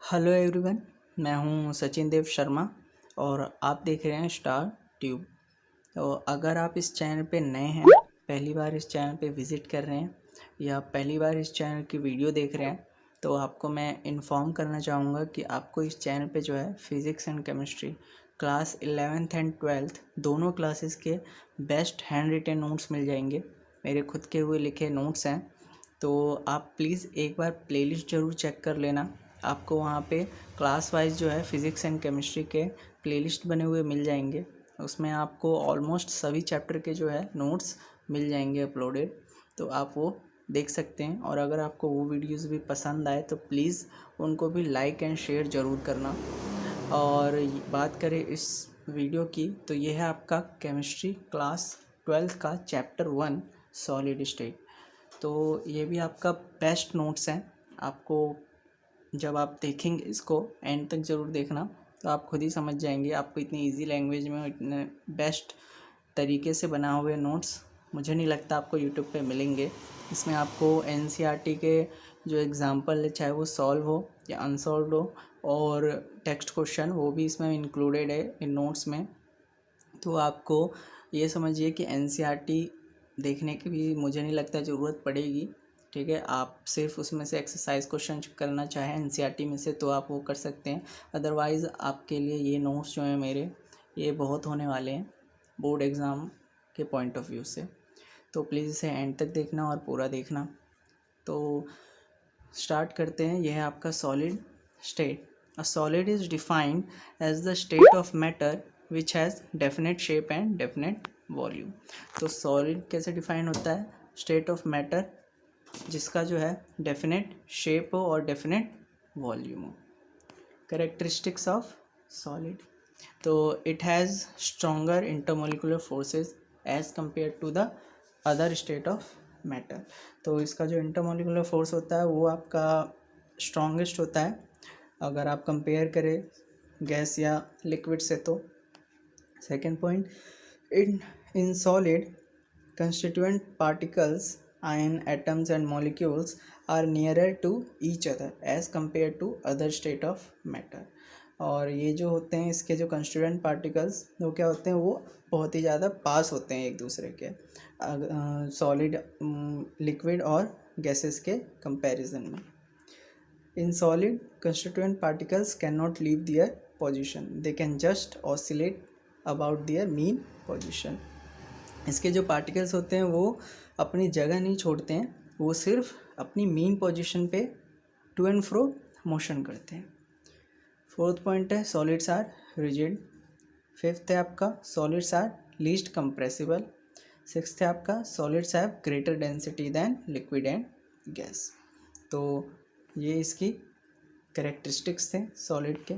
Hello everyone, मैं हूं सचिन देव शर्मा और आप देख रहे हैं स्टार ट्यूब। तो अगर आप इस चैनल पे नए हैं, पहली बार इस चैनल पे विज़िट कर रहे हैं या पहली बार इस चैनल की वीडियो देख रहे हैं, तो आपको मैं इन्फॉर्म करना चाहूँगा कि आपको इस चैनल पे जो है physics and chemistry class 11th and 12th दोनों क्लासेस के बेस्ट हैंड रिटन नोट्स मिल जाएंगे। मेरे खुद के हुए लिखे नोट्स हैं, तो आप प्लीज़ एक बार प्लेलिस्ट ज़रूर चेक कर लेना। आपको वहाँ पे क्लास वाइज जो है फ़िज़िक्स एंड केमिस्ट्री के प्लेलिस्ट बने हुए मिल जाएंगे। उसमें आपको ऑलमोस्ट सभी चैप्टर के जो है नोट्स मिल जाएंगे अपलोडेड, तो आप वो देख सकते हैं। और अगर आपको वो वीडियोस भी पसंद आए तो प्लीज़ उनको भी लाइक एंड शेयर ज़रूर करना। और बात करें इस वीडियो की, तो ये है आपका केमिस्ट्री क्लास 12th का चैप्टर 1 सॉलिड स्टेट। तो ये भी आपका बेस्ट नोट्स हैं। आपको जब आप देखेंगे इसको एंड तक ज़रूर देखना, तो आप खुद ही समझ जाएंगे। आपको इतनी इजी लैंग्वेज में इतने बेस्ट तरीके से बना हुए नोट्स मुझे नहीं लगता आपको यूट्यूब पे मिलेंगे। इसमें आपको एनसीईआरटी के जो एग्ज़ाम्पल है, चाहे वो सॉल्व हो या अनसॉल्व हो, और टेक्स्ट क्वेश्चन वो भी इसमें इंक्लूडेड है इन नोट्स में। तो आपको ये समझिए कि एनसीईआरटी देखने की भी मुझे नहीं लगता ज़रूरत पड़ेगी। ठीक है, आप सिर्फ उसमें से एक्सरसाइज क्वेश्चन करना चाहें एनसीईआरटी में से तो आप वो कर सकते हैं। अदरवाइज़ आपके लिए ये नोट्स जो हैं मेरे, ये बहुत होने वाले हैं बोर्ड एग्ज़ाम के पॉइंट ऑफ व्यू से। तो प्लीज़ इसे एंड तक देखना और पूरा देखना। तो स्टार्ट करते हैं। यह है आपका solid state. A solid is defined as the state of matter which has definite shape and definite volume. तो सॉलिड कैसे डिफाइन होता है? स्टेट ऑफ मैटर जिसका जो है डेफिनेट शेप हो और डेफिनेट वॉल्यूम हो। कैरेक्टरिस्टिक्स ऑफ सॉलिड, तो it has stronger intermolecular forces as compare to the other state of matter. तो इसका जो इंटरमोलिकुलर फोर्स होता है वो आपका स्ट्रॉन्गेस्ट होता है अगर आप कंपेयर करें गैस या लिक्विड से। तो second point, in solid constituent particles, ion atoms and molecules are nearer to each other as compared to other state of matter। और ये जो होते हैं इसके जो कंस्टिट्यूएंट पार्टिकल्स वो क्या होते हैं, वो बहुत ही ज़्यादा पास होते हैं एक दूसरे के सॉलिड, लिक्विड और गैसेस के कंपैरिजन में। In solid, constituent particles cannot leave their position. They can just oscillate about their mean position. इसके जो पार्टिकल्स होते हैं वो अपनी जगह नहीं छोड़ते हैं, वो सिर्फ अपनी मीन पोजीशन पे टू एंड फ्रो मोशन करते हैं। फोर्थ पॉइंट है सॉलिड्स आर रिजिड। फिफ्थ है आपका solids are least compressible. Sixth है आपका solids have greater density than liquid and gas. तो ये इसकी कैरेक्टरिस्टिक्स थे सॉलिड के।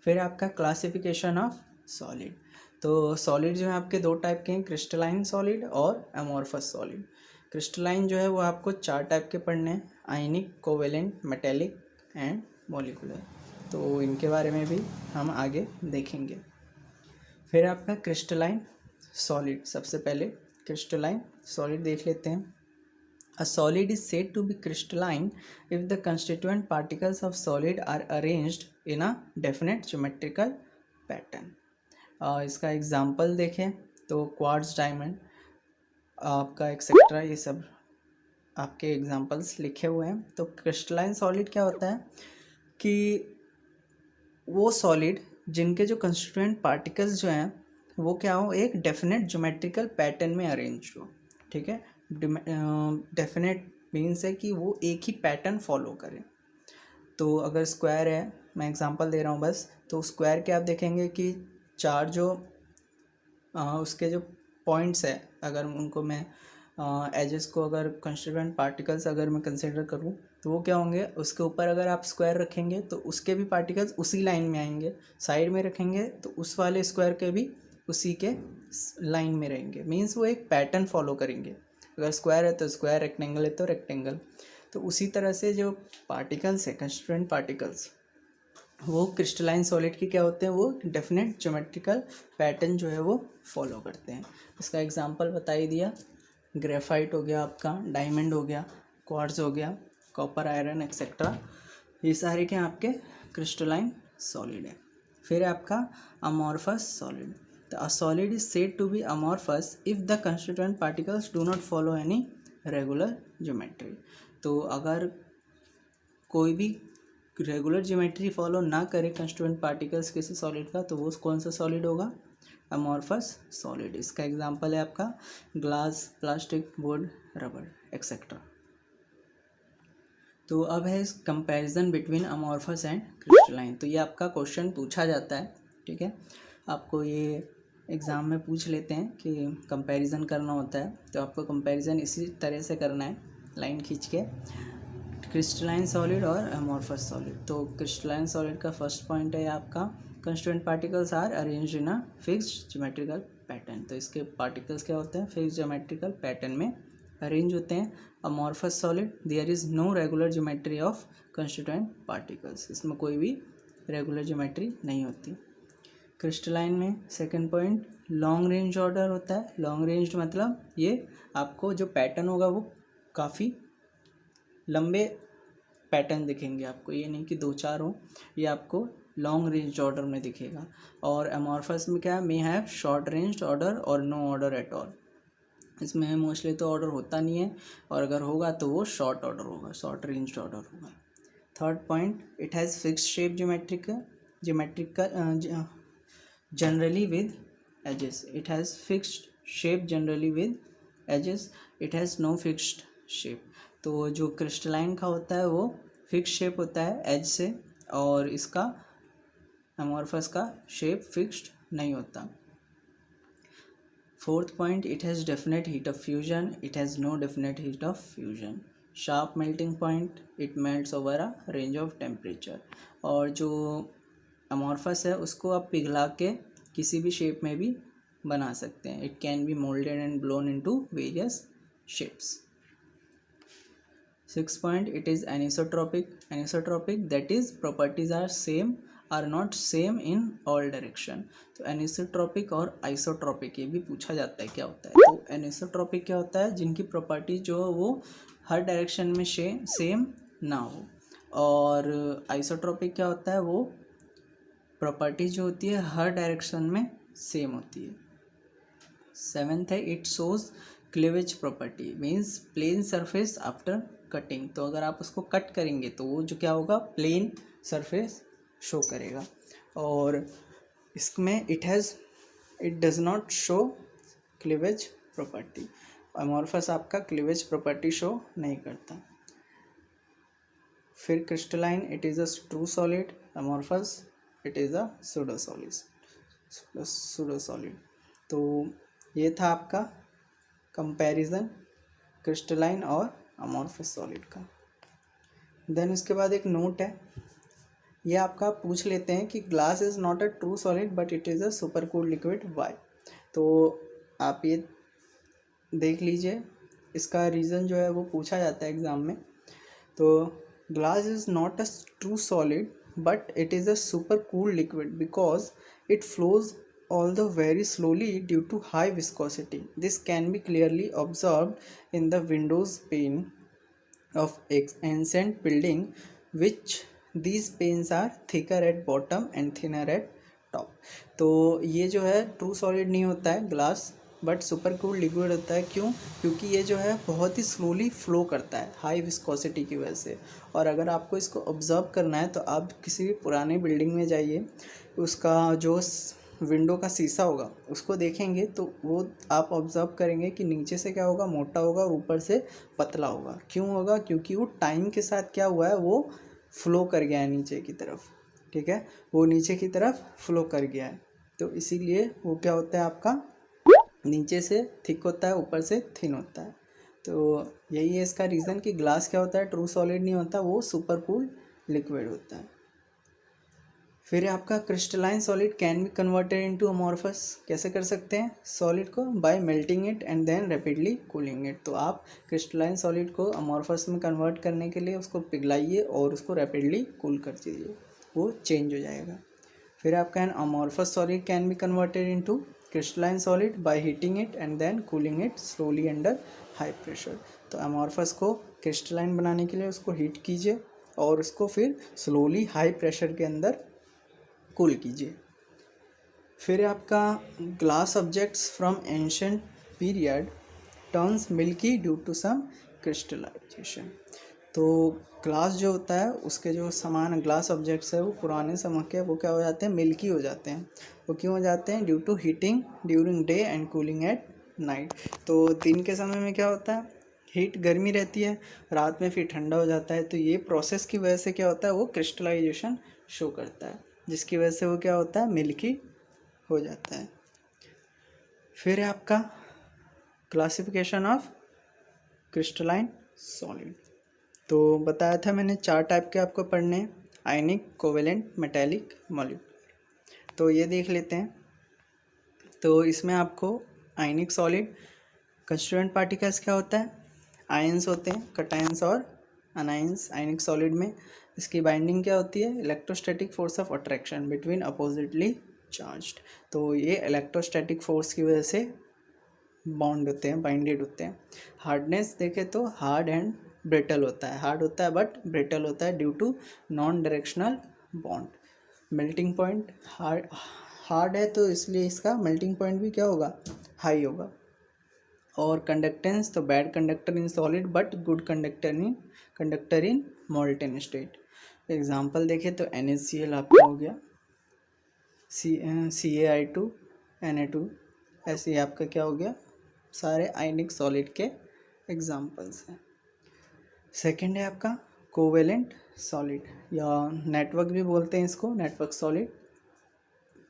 फिर आपका क्लासिफिकेशन ऑफ सॉलिड। तो सॉलिड जो है आपके दो टाइप के हैं, क्रिस्टलाइन सॉलिड और अमॉर्फस सॉलिड। क्रिस्टलाइन जो है वो आपको 4 टाइप के पढ़ने हैं, आयनिक, कोवेलेंट, मेटेलिक एंड मॉलिकुलर। तो इनके बारे में भी हम आगे देखेंगे। फिर आपका क्रिस्टलाइन सॉलिड, सबसे पहले क्रिस्टलाइन सॉलिड देख लेते हैं। A solid is said to be crystalline if the constituent particles of solid are arranged in a definite geometrical pattern। इसका एग्जाम्पल देखें तो क्वार्ट्ज, डायमंड, आपका एक्सेट्रा, ये सब आपके एग्जाम्पल्स लिखे हुए हैं। तो क्रिस्टलाइन सॉलिड क्या होता है कि वो सॉलिड जिनके जो कंस्टिट्यूएंट पार्टिकल्स जो हैं वो क्या हो, एक डेफिनेट ज्योमेट्रिकल पैटर्न में अरेंज हो। ठीक है, डेफिनेट मीन्स है कि वो एक ही पैटर्न फॉलो करें। तो अगर स्क्वायर है, मैं एग्जांपल दे रहा हूँ बस, तो स्क्वायर के आप देखेंगे कि 4 जो उसके जो पॉइंट्स है, अगर उनको मैं एजेस को अगर कंस्टिट्यूएंट पार्टिकल्स अगर मैं कंसिडर करूँ तो वो क्या होंगे, उसके ऊपर अगर आप स्क्वायर रखेंगे तो उसके भी पार्टिकल्स उसी लाइन में आएंगे, साइड में रखेंगे तो उस वाले स्क्वायर के भी उसी के लाइन में रहेंगे। मीन्स वो एक पैटर्न फॉलो करेंगे। अगर स्क्वायर है तो स्क्वायर, रेक्टेंगल है तो रेक्टेंगल। तो उसी तरह से जो पार्टिकल्स है, कंस्टिट्यूएंट पार्टिकल्स, वो क्रिस्टलाइन सॉलिड के क्या होते हैं, वो डेफिनेट ज्योमेट्रिकल पैटर्न जो है वो फॉलो करते हैं। इसका एग्जांपल बता ही दिया, ग्रेफाइट हो गया आपका, डायमंड हो गया, क्वार्ट्ज हो गया, कॉपर, आयरन एक्सेट्रा, ये सारे क्या आपके क्रिस्टलाइन सॉलिड है। फिर है आपका अमॉर्फस सॉलिड। तो a solid is said to be amorphous if the constituent particles do not follow any regular geometry. तो अगर कोई भी रेगुलर ज्योमेट्री फॉलो ना करे कंस्टिट्यूएंट पार्टिकल्स किसी सॉलिड का, तो वो कौन सा सॉलिड होगा? Amorphous solid. इसका एग्जांपल है आपका glass, plastic, would, rubber etcetera. तो अब है comparison between amorphous and crystalline. तो ये आपका क्वेश्चन पूछा जाता है, ठीक है, आपको ये एग्ज़ाम में पूछ लेते हैं कि कंपैरिजन करना होता है। तो आपको कंपैरिजन इसी तरह से करना है, लाइन खींच के, क्रिस्टलाइन सॉलिड और अमॉर्फस सॉलिड। तो क्रिस्टलाइन सॉलिड का फर्स्ट पॉइंट है आपका constituent particles are arranged in a fixed geometrical pattern. तो इसके पार्टिकल्स क्या होते हैं? फिक्स्ड ज्योमेट्रिकल पैटर्न में अरेंज होते हैं। Amorphous solid, there is no regular geometry of constituent particles, इसमें कोई भी रेगुलर ज्योमेट्री नहीं होती। क्रिस्टलाइन में second point long range order होता है। लॉन्ग रेंज मतलब ये आपको जो पैटर्न होगा वो काफ़ी लंबे पैटर्न दिखेंगे आपको, ये नहीं कि दो चार हो, ये आपको लॉन्ग रेंज ऑर्डर में दिखेगा। और अमॉर्फस में क्या है? May have short range order और नो ऑर्डर एट ऑल। इसमें मोस्टली तो ऑर्डर होता नहीं है, और अगर होगा तो वो शॉर्ट ऑर्डर होगा, शॉर्ट रेंज ऑर्डर होगा। Third point, it has fixed shape geometrical generally with edges. It has fixed shape generally with edges, it has no fixed shape. तो जो क्रिस्टलाइन का होता है वो फिक्स शेप होता है एज से, और इसका अमॉर्फस का शेप फिक्स्ड नहीं होता। Fourth point, it has definite heat of fusion, it has no definite heat of fusion. Sharp melting point, it melts over a range of temperature. और जो अमॉर्फस है उसको आप पिघला के किसी भी शेप में भी बना सकते हैं। It can be moulded and blown into various shapes. Six point, it is anisotropic. Anisotropic that is properties are not same in all direction. तो एनिसोट्रॉपिक और आइसोट्रॉपिक ये भी पूछा जाता है क्या होता है। तो एनिसोट्रॉपिक क्या होता है? जिनकी प्रॉपर्टी जो है वो हर डायरेक्शन में सेम ना हो। और आइसोट्रॉपिक क्या होता है? वो प्रॉपर्टी जो होती है हर डायरेक्शन में सेम होती है। सेवेंथ है, it shows cleavage property, means plane surface after cutting. तो अगर आप उसको कट करेंगे तो वो जो क्या होगा? प्लेन सरफेस शो करेगा। और इसमें it does not show cleavage property. Amorphous आपका क्लीवेज प्रॉपर्टी शो नहीं करता। फिर crystalline, it is a true solid. Amorphous, it is a pseudo solid. तो ये था आपका कंपैरिजन क्रिस्टलाइन और अमॉर्फस सॉलिड का। देन उसके बाद एक नोट है, ये आपका पूछ लेते हैं कि glass is not a true solid but it is a super cooled liquid, why? तो आप ये देख लीजिए, इसका रीज़न जो है वो पूछा जाता है एग्ज़ाम में। तो glass is not a true solid but it is a super cool liquid because it flows although very slowly due to high viscosity. This can be clearly observed in the windows pane of ancient building, which these panes are thicker at bottom and thinner at top. तो ये जो है true solid नहीं होता है glass, but super cool liquid होता है। क्यों? क्योंकि ये जो है बहुत ही स्लोली फ्लो करता है हाई विस्कोसिटी की वजह से। और अगर आपको इसको ऑब्ज़र्व करना है तो आप किसी भी पुराने बिल्डिंग में जाइए, उसका जो विंडो का शीशा होगा उसको देखेंगे तो वो आप ऑब्ज़र्व करेंगे कि नीचे से क्या होगा? मोटा होगा, और ऊपर से पतला होगा। क्यों होगा? क्योंकि वो टाइम के साथ क्या हुआ है? वो फ्लो कर गया है नीचे की तरफ, ठीक है, वो नीचे की तरफ फ्लो कर गया है। तो इसीलिए वो क्या होता है आपका? नीचे से थिक होता है, ऊपर से थिन होता है। तो यही है इसका रीज़न कि ग्लास क्या होता है? ट्रू सॉलिड नहीं होता, वो सुपर कूल लिक्विड होता है। फिर आपका crystalline solid can be converted into amorphous. कैसे कर सकते हैं सॉलिड को? By melting it and then rapidly cooling it. तो आप क्रिस्टलाइन सॉलिड को अमॉर्फस में कन्वर्ट करने के लिए उसको पिघलाइए और उसको रैपिडली कूल कर दीजिए, वो चेंज हो जाएगा। फिर आपका amorphous solid can be converted into crystalline solid by heating it and then cooling it slowly under high pressure. तो अमॉर्फस को क्रिस्टलाइन बनाने के लिए उसको हीट कीजिए और उसको फिर स्लोली हाई प्रेशर के अंदर कूल कीजिए। फिर आपका glass objects from ancient period turns milky due to some crystallisation. तो ग्लास जो होता है उसके जो सामान ग्लास ऑब्जेक्ट्स है वो पुराने समय के वो क्या हो जाते हैं, मिल्की हो जाते हैं। वो क्यों हो जाते हैं? Due to heating during day and cooling at night. तो दिन के समय में क्या होता है, हीट गर्मी रहती है, रात में फिर ठंडा हो जाता है। तो ये प्रोसेस की वजह से क्या होता है, वो क्रिस्टलाइजेशन शो करता है, जिसकी वजह से वो क्या होता है, मिल्की हो जाता है। फिर है आपका क्लासिफिकेशन ऑफ क्रिस्टलाइन सॉलिड। तो बताया था मैंने 4 टाइप के आपको पढ़ने हैं, आयनिक, कोवेलेंट, मेटेलिक, मॉलिक्यूलर। तो ये देख लेते हैं। तो इसमें आपको आयनिक सॉलिड कंस्टिट्यूएंट पार्टिकल्स क्या होता है, आयंस होते हैं, कटायंस और अनायंस आयनिक सॉलिड में। इसकी बाइंडिंग क्या होती है, electrostatic force of attraction between oppositely charged. तो ये इलेक्ट्रोस्टैटिक फोर्स की वजह से बॉन्ड होते हैं, बाइंडेड होते हैं। हार्डनेस देखें तो हार्ड एंड ब्रिटल होता है, हार्ड होता है बट ब्रिटल होता है due to non directional bond. Melting point hard है तो इसलिए इसका मेल्टिंग पॉइंट भी क्या होगा, हाई होगा। और कंडक्टेंस तो bad conductor in solid but good conductor in molten state. Example देखें तो NaCl आपका हो गया, CaI2 Na2, ऐसे ही आपका क्या हो गया, सारे आयनिक सॉलिड के एग्जांपल्स हैं। सेकंड है आपका कोवेलेंट सॉलिड, या नेटवर्क भी बोलते हैं इसको, नेटवर्क सॉलिड।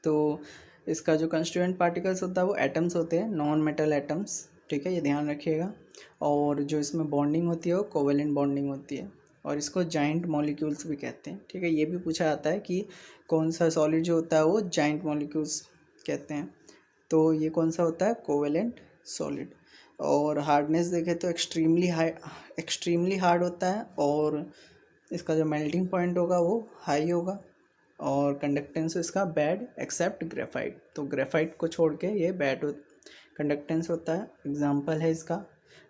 तो इसका जो कंस्टिट्यूएंट पार्टिकल्स होता है वो एटम्स होते हैं, नॉन मेटल एटम्स, ठीक है, ये ध्यान रखिएगा। और जो इसमें बॉन्डिंग होती है वो कोवेलेंट बॉन्डिंग होती है, और इसको जाइंट मॉलिक्यूल्स भी कहते हैं, ठीक है। ये भी पूछा जाता है कि कौन सा सॉलिड जो होता है वो जाइंट मॉलिक्यूल्स कहते हैं। तो ये कौन सा होता है, कोवेलेंट सॉलिड। और हार्डनेस देखें तो एक्सट्रीमली हार्ड होता है, और इसका जो मेल्टिंग पॉइंट होगा वो हाई होगा। और कंडक्टेंस इसका बैड एक्सेप्ट ग्रेफाइट, तो ग्रेफाइट को छोड़ के ये बैड कंडक्टेंस होता है। एग्जांपल है इसका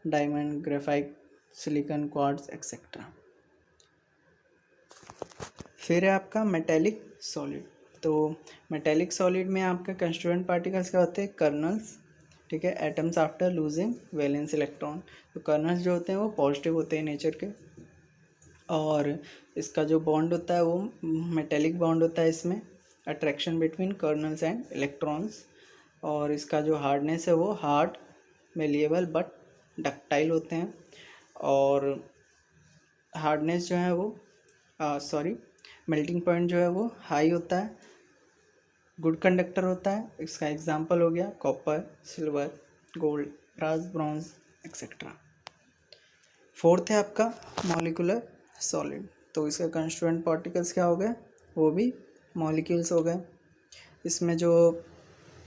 diamond, graphite, silicon, quartz etcetera. फिर है आपका मेटेलिक सॉलिड। तो मेटेलिक सॉलिड में आपका कंस्टिट्यूएंट पार्टिकल्स क्या होते हैं, कर्नल्स, ठीक है, atoms after losing valence electron. तो कर्नल्स जो होते हैं वो पॉजिटिव होते हैं नेचर के, और इसका जो बॉन्ड होता है वो मेटेलिक बॉन्ड होता है इसमें, attraction between colonel's and electrons. और इसका जो हार्डनेस है वो हार्ड, मेलिएबल बट डक्टाइल होते हैं। और हार्डनेस जो है वो मेल्टिंग पॉइंट जो है वो हाई होता है, गुड कंडक्टर होता है। इसका एग्जांपल हो गया copper, silver, gold, brass, bronze etcetera. Fourth है आपका मॉलिक्यूलर सॉलिड। तो इसके कंस्टिट्यूएंट पार्टिकल्स क्या हो गए, वो भी मॉलिक्यूल्स हो गए। इसमें जो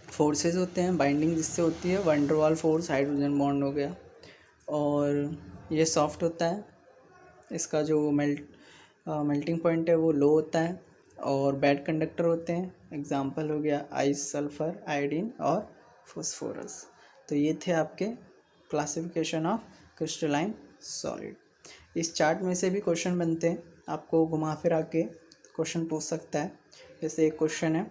फोर्सेस होते हैं, बाइंडिंग जिससे होती है, वैन डर वाल फोर्स, हाइड्रोजन बॉन्ड हो गया। और ये सॉफ्ट होता है, इसका जो मेल्टिंग पॉइंट है वो लो होता है। और बैड कंडक्टर होते हैं, एग्जांपल हो गया आइस, सल्फर, आयोडीन और फॉस्फोरस। तो ये थे आपके क्लासिफिकेशन ऑफ क्रिस्टलाइन सॉलिड। इस चार्ट में से भी क्वेश्चन बनते हैं, आपको घुमा फिरा के क्वेश्चन पूछ सकता है। जैसे एक क्वेश्चन है,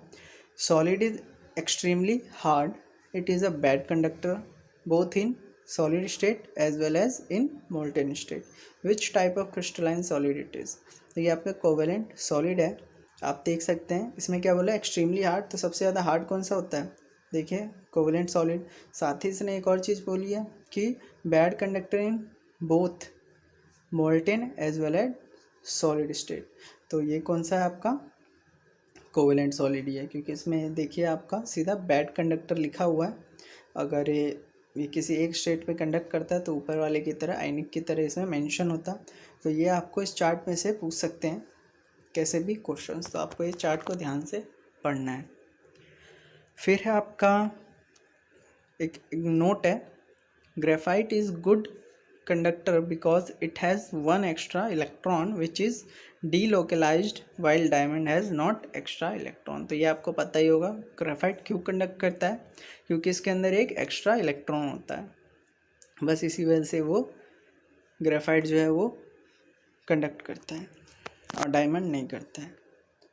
solid is extremely hard, it is a bad conductor both in solid state as well as in molten state, which type of crystalline solid it is। तो ये आपका कोवेलेंट सॉलिड है। आप देख सकते हैं इसमें क्या बोला, एक्सट्रीमली हार्ड। तो सबसे ज़्यादा हार्ड कौन सा होता है, देखिए कोवेलेंट सॉलिड। साथ ही इसने एक और चीज़ बोली है कि bad conductor in both molten as well as solid state. तो ये कौन सा है आपका, कोवेलेंट सॉलिड ही है, क्योंकि इसमें देखिए आपका सीधा बैड कंडक्टर लिखा हुआ है। अगर ये किसी एक स्टेट पे कंडक्ट करता है तो ऊपर वाले की तरह आयनिक की तरह इसमें मेंशन होता। तो ये आपको इस चार्ट में से पूछ सकते हैं कैसे भी क्वेश्चंस, तो आपको ये चार्ट को ध्यान से पढ़ना है। फिर है आपका एक नोट है, graphite is good conductor because it has one extra electron which is delocalised while diamond has not extra electron. तो ये आपको पता ही होगा ग्रेफाइट क्यों कंडक्ट करता है, क्योंकि इसके अंदर एक एक्स्ट्रा इलेक्ट्रॉन होता है, बस इसी वजह से वो ग्रेफाइट जो है वो कंडक्ट करता है। और डायमंड नहीं करता है।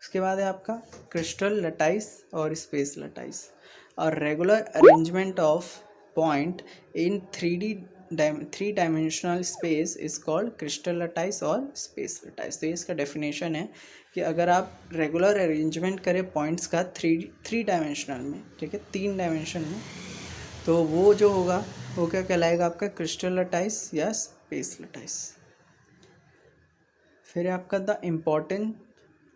उसके बाद है आपका क्रिस्टल लटाइस और स्पेस लटाइस। और regular arrangement of point in three dimensional space is called crystal lattice और स्पेस लटाइस। तो ये इसका डेफिनेशन है कि अगर आप रेगुलर अरेंजमेंट करें पॉइंट्स का थ्री डायमेंशनल में, ठीक है, 3 डायमेंशन में, तो वो जो होगा वो क्या कहलाएगा आपका क्रिस्टल लटाइस या स्पेस लटाइस। फिर आपका the important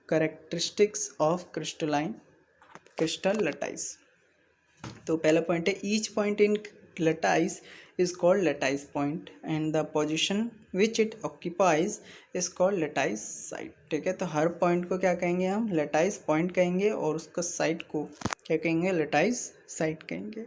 characteristics of crystal lattice. तो पहला पॉइंट है each point in lattice is called lattice point and the position which it occupies is called lattice site. ठीक है, तो हर पॉइंट को क्या कहेंगे हम, लटाइस पॉइंट कहेंगे, और उसका साइट को क्या कहेंगे, लटाइस साइट कहेंगे।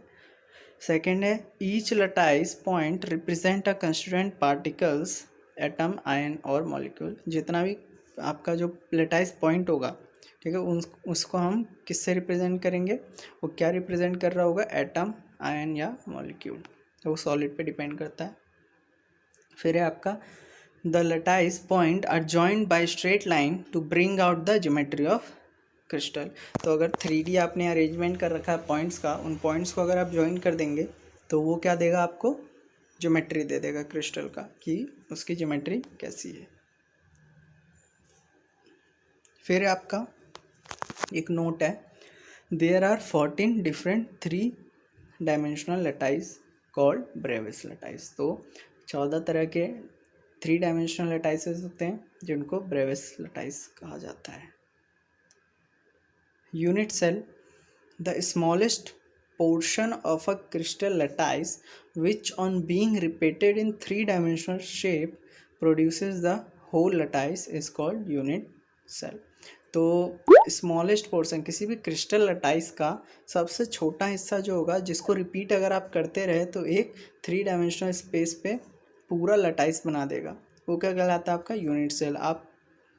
सेकेंड है each lattice point represent a constituent particles, atom, ion और मॉलिक्यूल। जितना भी आपका जो लटाइस पॉइंट होगा, ठीक है, उसको हम किससे रिप्रेजेंट करेंगे, वो क्या रिप्रेजेंट कर रहा होगा, एटम, आयन या मॉलिक्यूल, तो वो सॉलिड पे डिपेंड करता है। फिर है आपका the lattice point are joined by straight line to bring out the geometry of crystal. तो अगर 3D आपने अरेंजमेंट कर रखा है पॉइंट्स का, उन पॉइंट्स को अगर आप ज्वाइन कर देंगे तो वो क्या देगा आपको, ज्योमेट्री दे देगा क्रिस्टल का, कि उसकी ज्योमेट्री कैसी है। फिर आपका एक नोट है, there are 14 different 3 dimensional lattice called Bravais lattice. तो 14 तरह के 3 डायमेंशनल लटाइसेस होते हैं जिनको ब्रेविस लटाइस कहा जाता है। Unit cell, the smallest portion of a crystal lattice which on being repeated in 3-dimensional shape produces the whole lattice is called unit cell। तो स्मॉलेस्ट पोर्शन किसी भी क्रिस्टल लटाइस का सबसे छोटा हिस्सा जो होगा, जिसको रिपीट अगर आप करते रहे तो एक 3 डायमेंशनल स्पेस पे पूरा लटाइस बना देगा, वो क्या कहलाता है, आपका यूनिट सेल। आप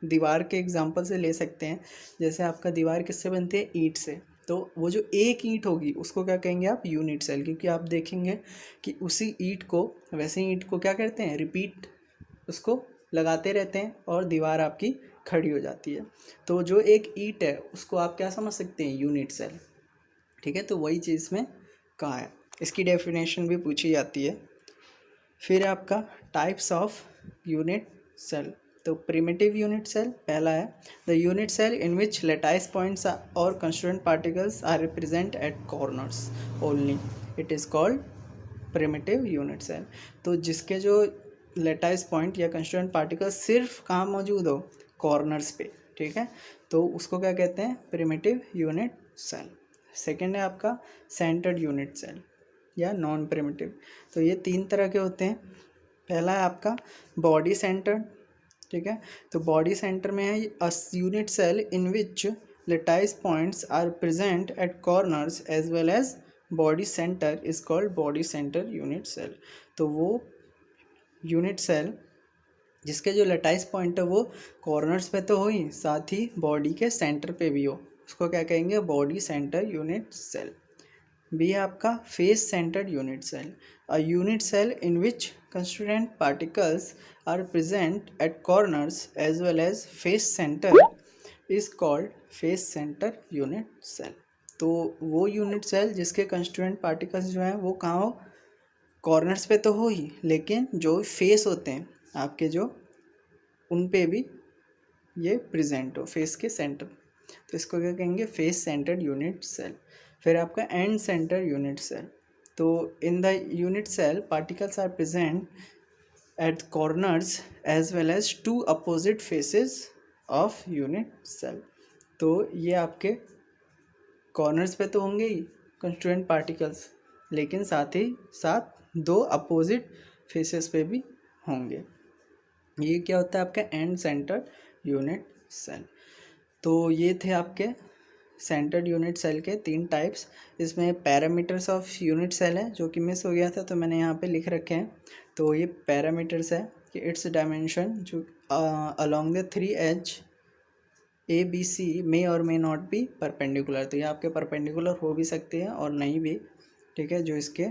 दीवार के एग्जांपल से ले सकते हैं, जैसे आपका दीवार किससे बनती है, ईंट से, तो वो जो एक ईंट होगी उसको क्या कहेंगे आप, यूनिट सेल। क्योंकि आप देखेंगे कि उसी ईंट को, वैसे ईंट को क्या करते हैं, रिपीट उसको लगाते रहते हैं और दीवार आपकी खड़ी हो जाती है। तो जो एक ईंट है उसको आप क्या समझ सकते हैं, यूनिट सेल। ठीक है, तो वही चीज़ में कहा है, इसकी डेफिनेशन भी पूछी जाती है। फिर आपका टाइप्स ऑफ यूनिट सेल। तो प्रिमिटिव यूनिट सेल पहला है, the unit cell in which lattice points और constituent particles are represent at corners only, it is called primitive unit cell. तो जिसके जो लटाइस पॉइंट या कंस्टिट्यूएंट पार्टिकल्स सिर्फ कहाँ मौजूद हो, कॉर्नर्स पे, ठीक है, तो उसको क्या कहते हैं, प्रिमिटिव यूनिट सेल। सेकेंड है आपका सेंटर्ड यूनिट सेल या नॉन प्रिमिटिव। तो ये 3 तरह के होते हैं। पहला है आपका बॉडी सेंटर्ड, ठीक है, तो बॉडी सेंटर में है a unit cell in which lattice points are present at corners as well as body centre is called body centre unit cell. तो वो यूनिट सेल जिसके जो लटाइस पॉइंट है वो कॉर्नर्स पे तो हो ही, साथ ही बॉडी के सेंटर पे भी हो, उसको क्या कहेंगे, body centre unit cell. B है आपका face centred unit cell, a unit cell in which constituent particles are present at corners as well as face center is called face center unit cell। तो वो unit cell जिसके constituent particles जो हैं वो कहाँ हो, कॉर्नर्स पे तो हो ही, लेकिन जो फेस होते हैं आपके जो, उन पे भी ये प्रेजेंट हो, फेस के सेंटर, तो इसको क्या कहेंगे, फेस सेंटर्ड यूनिट सेल। फिर आपका एंड सेंटर यूनिट सेल। तो in the unit cell particles are present at corners as well as 2 opposite faces of unit cell. तो ये आपके कॉर्नर्स पे तो होंगे ही कंस्टिट्यूएंट पार्टिकल्स, लेकिन साथ ही साथ 2 अपोजिट फेसेस पे भी होंगे। ये क्या होता है आपका एंड सेंटर यूनिट सेल। तो ये थे आपके सेंटर्ड यूनिट सेल के 3 टाइप्स। इसमें पैरामीटर्स ऑफ यूनिट सेल है जो कि मिस हो गया था, तो मैंने यहाँ पे लिख रखे हैं। तो ये पैरामीटर्स है कि इट्स डायमेंशन जो अलोंग द 3 एज ABC मे और मे नॉट बी परपेंडिकुलर। तो ये आपके परपेंडिकुलर हो भी सकती है और नहीं भी, ठीक है, जो इसके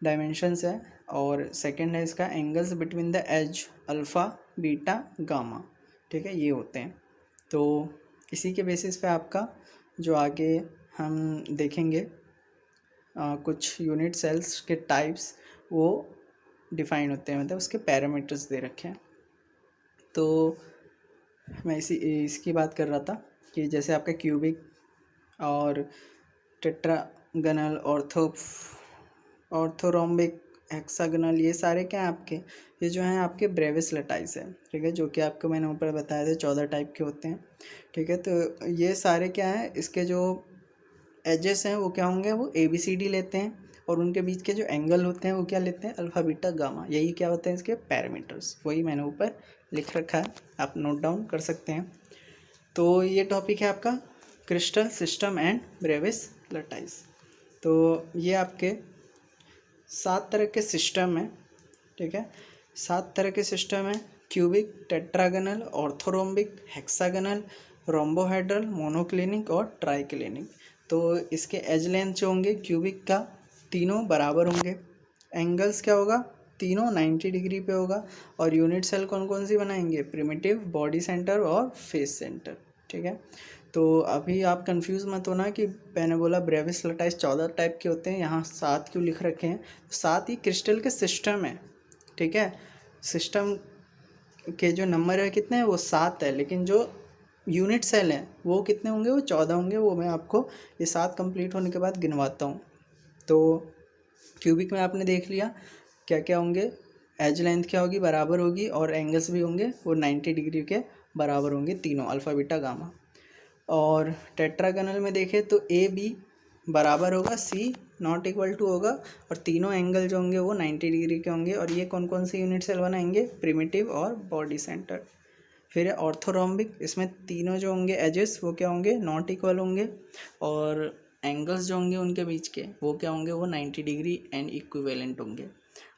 डायमेंशंस है। और सेकंड है इसका angles between the edge alpha, beta, gamma. ठीक है, ये होते हैं। तो इसी के बेसिस पे आपका जो आगे हम देखेंगे कुछ यूनिट सेल्स के टाइप्स वो डिफाइन होते हैं, मतलब उसके पैरामीटर्स दे रखे हैं। तो मैं इसकी बात कर रहा था कि जैसे आपका क्यूबिक और टेट्रागनल, ऑर्थोरोम्बिक, हेक्सागोनल, ये सारे क्या हैं आपके, ये जो हैं आपके ब्रेविस लटाइस है, ठीक है, जो कि आपको मैंने ऊपर बताया था 14 टाइप के होते हैं, ठीक है। तो ये सारे क्या हैं, इसके जो एजेस हैं वो क्या होंगे, वो ABCD लेते हैं, और उनके बीच के जो एंगल होते हैं वो क्या लेते हैं, अल्फ़ा बीटा गामा। यही क्या होते हैं इसके पैरामीटर्स, वही मैंने ऊपर लिख रखा है, आप नोट डाउन कर सकते हैं। तो ये टॉपिक है आपका crystal system and Brevis lattice. तो ये आपके 7 तरह के सिस्टम हैं, ठीक है, 7 तरह के सिस्टम हैं, cubic, tetragonal, orthorhombic, hexagonal, rhombohedral, monoclinic और ट्राइक्लिनिक। तो इसके एज लेंथ जो होंगे क्यूबिक का, तीनों बराबर होंगे। एंगल्स क्या होगा, तीनों 90 डिग्री पे होगा। और यूनिट सेल कौन कौन सी बनाएंगे, प्रिमिटिव, बॉडी सेंटर और फेस सेंटर, ठीक है। तो अभी आप कंफ्यूज मत होना कि मैंने बोला ब्रेविस लटाइस 14 टाइप के होते हैं, यहाँ 7 क्यों लिख रखे हैं। 7 ही क्रिस्टल के सिस्टम है, ठीक है। सिस्टम के जो नंबर है कितने हैं, वो 7 है, लेकिन जो यूनिट सेल हैं वो कितने होंगे, वो 14 होंगे। वो मैं आपको ये 7 कंप्लीट होने के बाद गिनवाता हूँ। तो क्यूबिक में आपने देख लिया क्या क्या होंगे, एज लेंथ क्या होगी, बराबर होगी, और एंगल्स भी होंगे वो 90 डिग्री के बराबर होंगे तीनों, अल्फ़ा बीटा गामा। और टेट्रागनल में देखें तो AB बराबर होगा C नॉट इक्वल टू होगा, और तीनों एंगल जो होंगे वो 90 डिग्री के होंगे। और ये कौन कौन से यूनिट सेल बनाएंगे, प्रिमिटिव और बॉडी सेंटर। फिर है ऑर्थोरोम्बिक, इसमें तीनों जो होंगे एजेस वो क्या होंगे, नॉट इक्वल होंगे, और एंगल्स जो होंगे उनके बीच के वो क्या होंगे, वो 90 डिग्री एंड इक्विवेलेंट होंगे।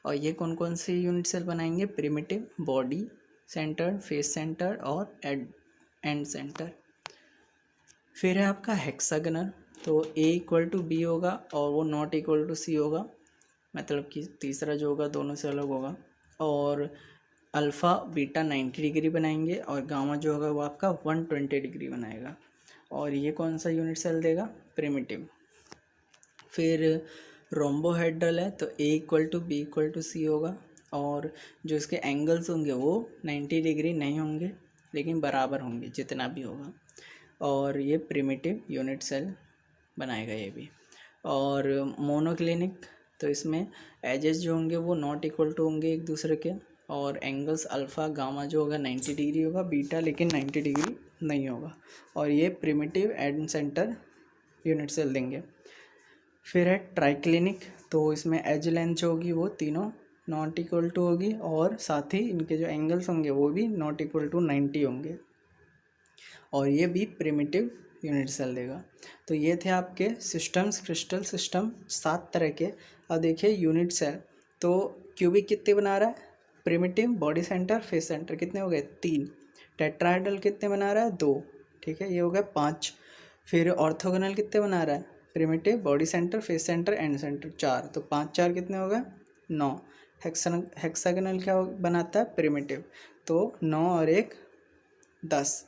और ये कौन कौन से यूनिट सेल बनाएंगे, primitive, body centre, face centre और एंड सेंटर। फिर है आपका हेक्सागनल, तो A इक्वल टू B होगा और वो नॉट इक्वल टू C होगा, मतलब कि तीसरा जो होगा दोनों से अलग होगा। और अल्फ़ा बीटा 90 डिग्री बनाएंगे, और गामा जो होगा वो आपका 120 डिग्री बनाएगा। और ये कौन सा यूनिट सेल देगा, प्रिमिटिव। फिर रोम्बोहेड्रल है, तो A equal to B equal to C होगा, और जो इसके एंगल्स होंगे वो 90 डिग्री नहीं होंगे, लेकिन बराबर होंगे जितना भी होगा। और ये प्रिमिटिव यूनिट सेल बनाएगा ये भी। और मोनोक्लिनिक, तो इसमें एजेस जो होंगे वो नॉट इक्वल टू होंगे एक दूसरे के, और एंगल्स अल्फ़ा गामा जो होगा 90 डिग्री होगा, बीटा लेकिन 90 डिग्री नहीं होगा। और ये primitive and centre unit cell देंगे। फिर है ट्राइक्लिनिक, तो इसमें एज लेंथ जो होगी वो तीनों नॉट इक्वल टू होगी, और साथ ही इनके जो एंगल्स होंगे वो भी नॉट इक्वल टू 90 होंगे, और ये भी प्रिमिटिव यूनिट सेल देगा। तो ये थे आपके सिस्टम्स, क्रिस्टल सिस्टम 7 तरह के। अब देखिए यूनिट सेल, तो क्यूबिक कितने बना रहा है, primitive, body centre, face centre, कितने हो गए 3। टेट्राहेड्रल कितने बना रहा है 2, ठीक है, ये हो गया 5। फिर ऑर्थोगोनल कितने बना रहा है, primitive, body centre, face centre, and centre, 4। तो 5 4 कितने हो गए 9। हेक्सागोनल क्या बनाता है, प्रिमिटिव, तो 9 और 1 10।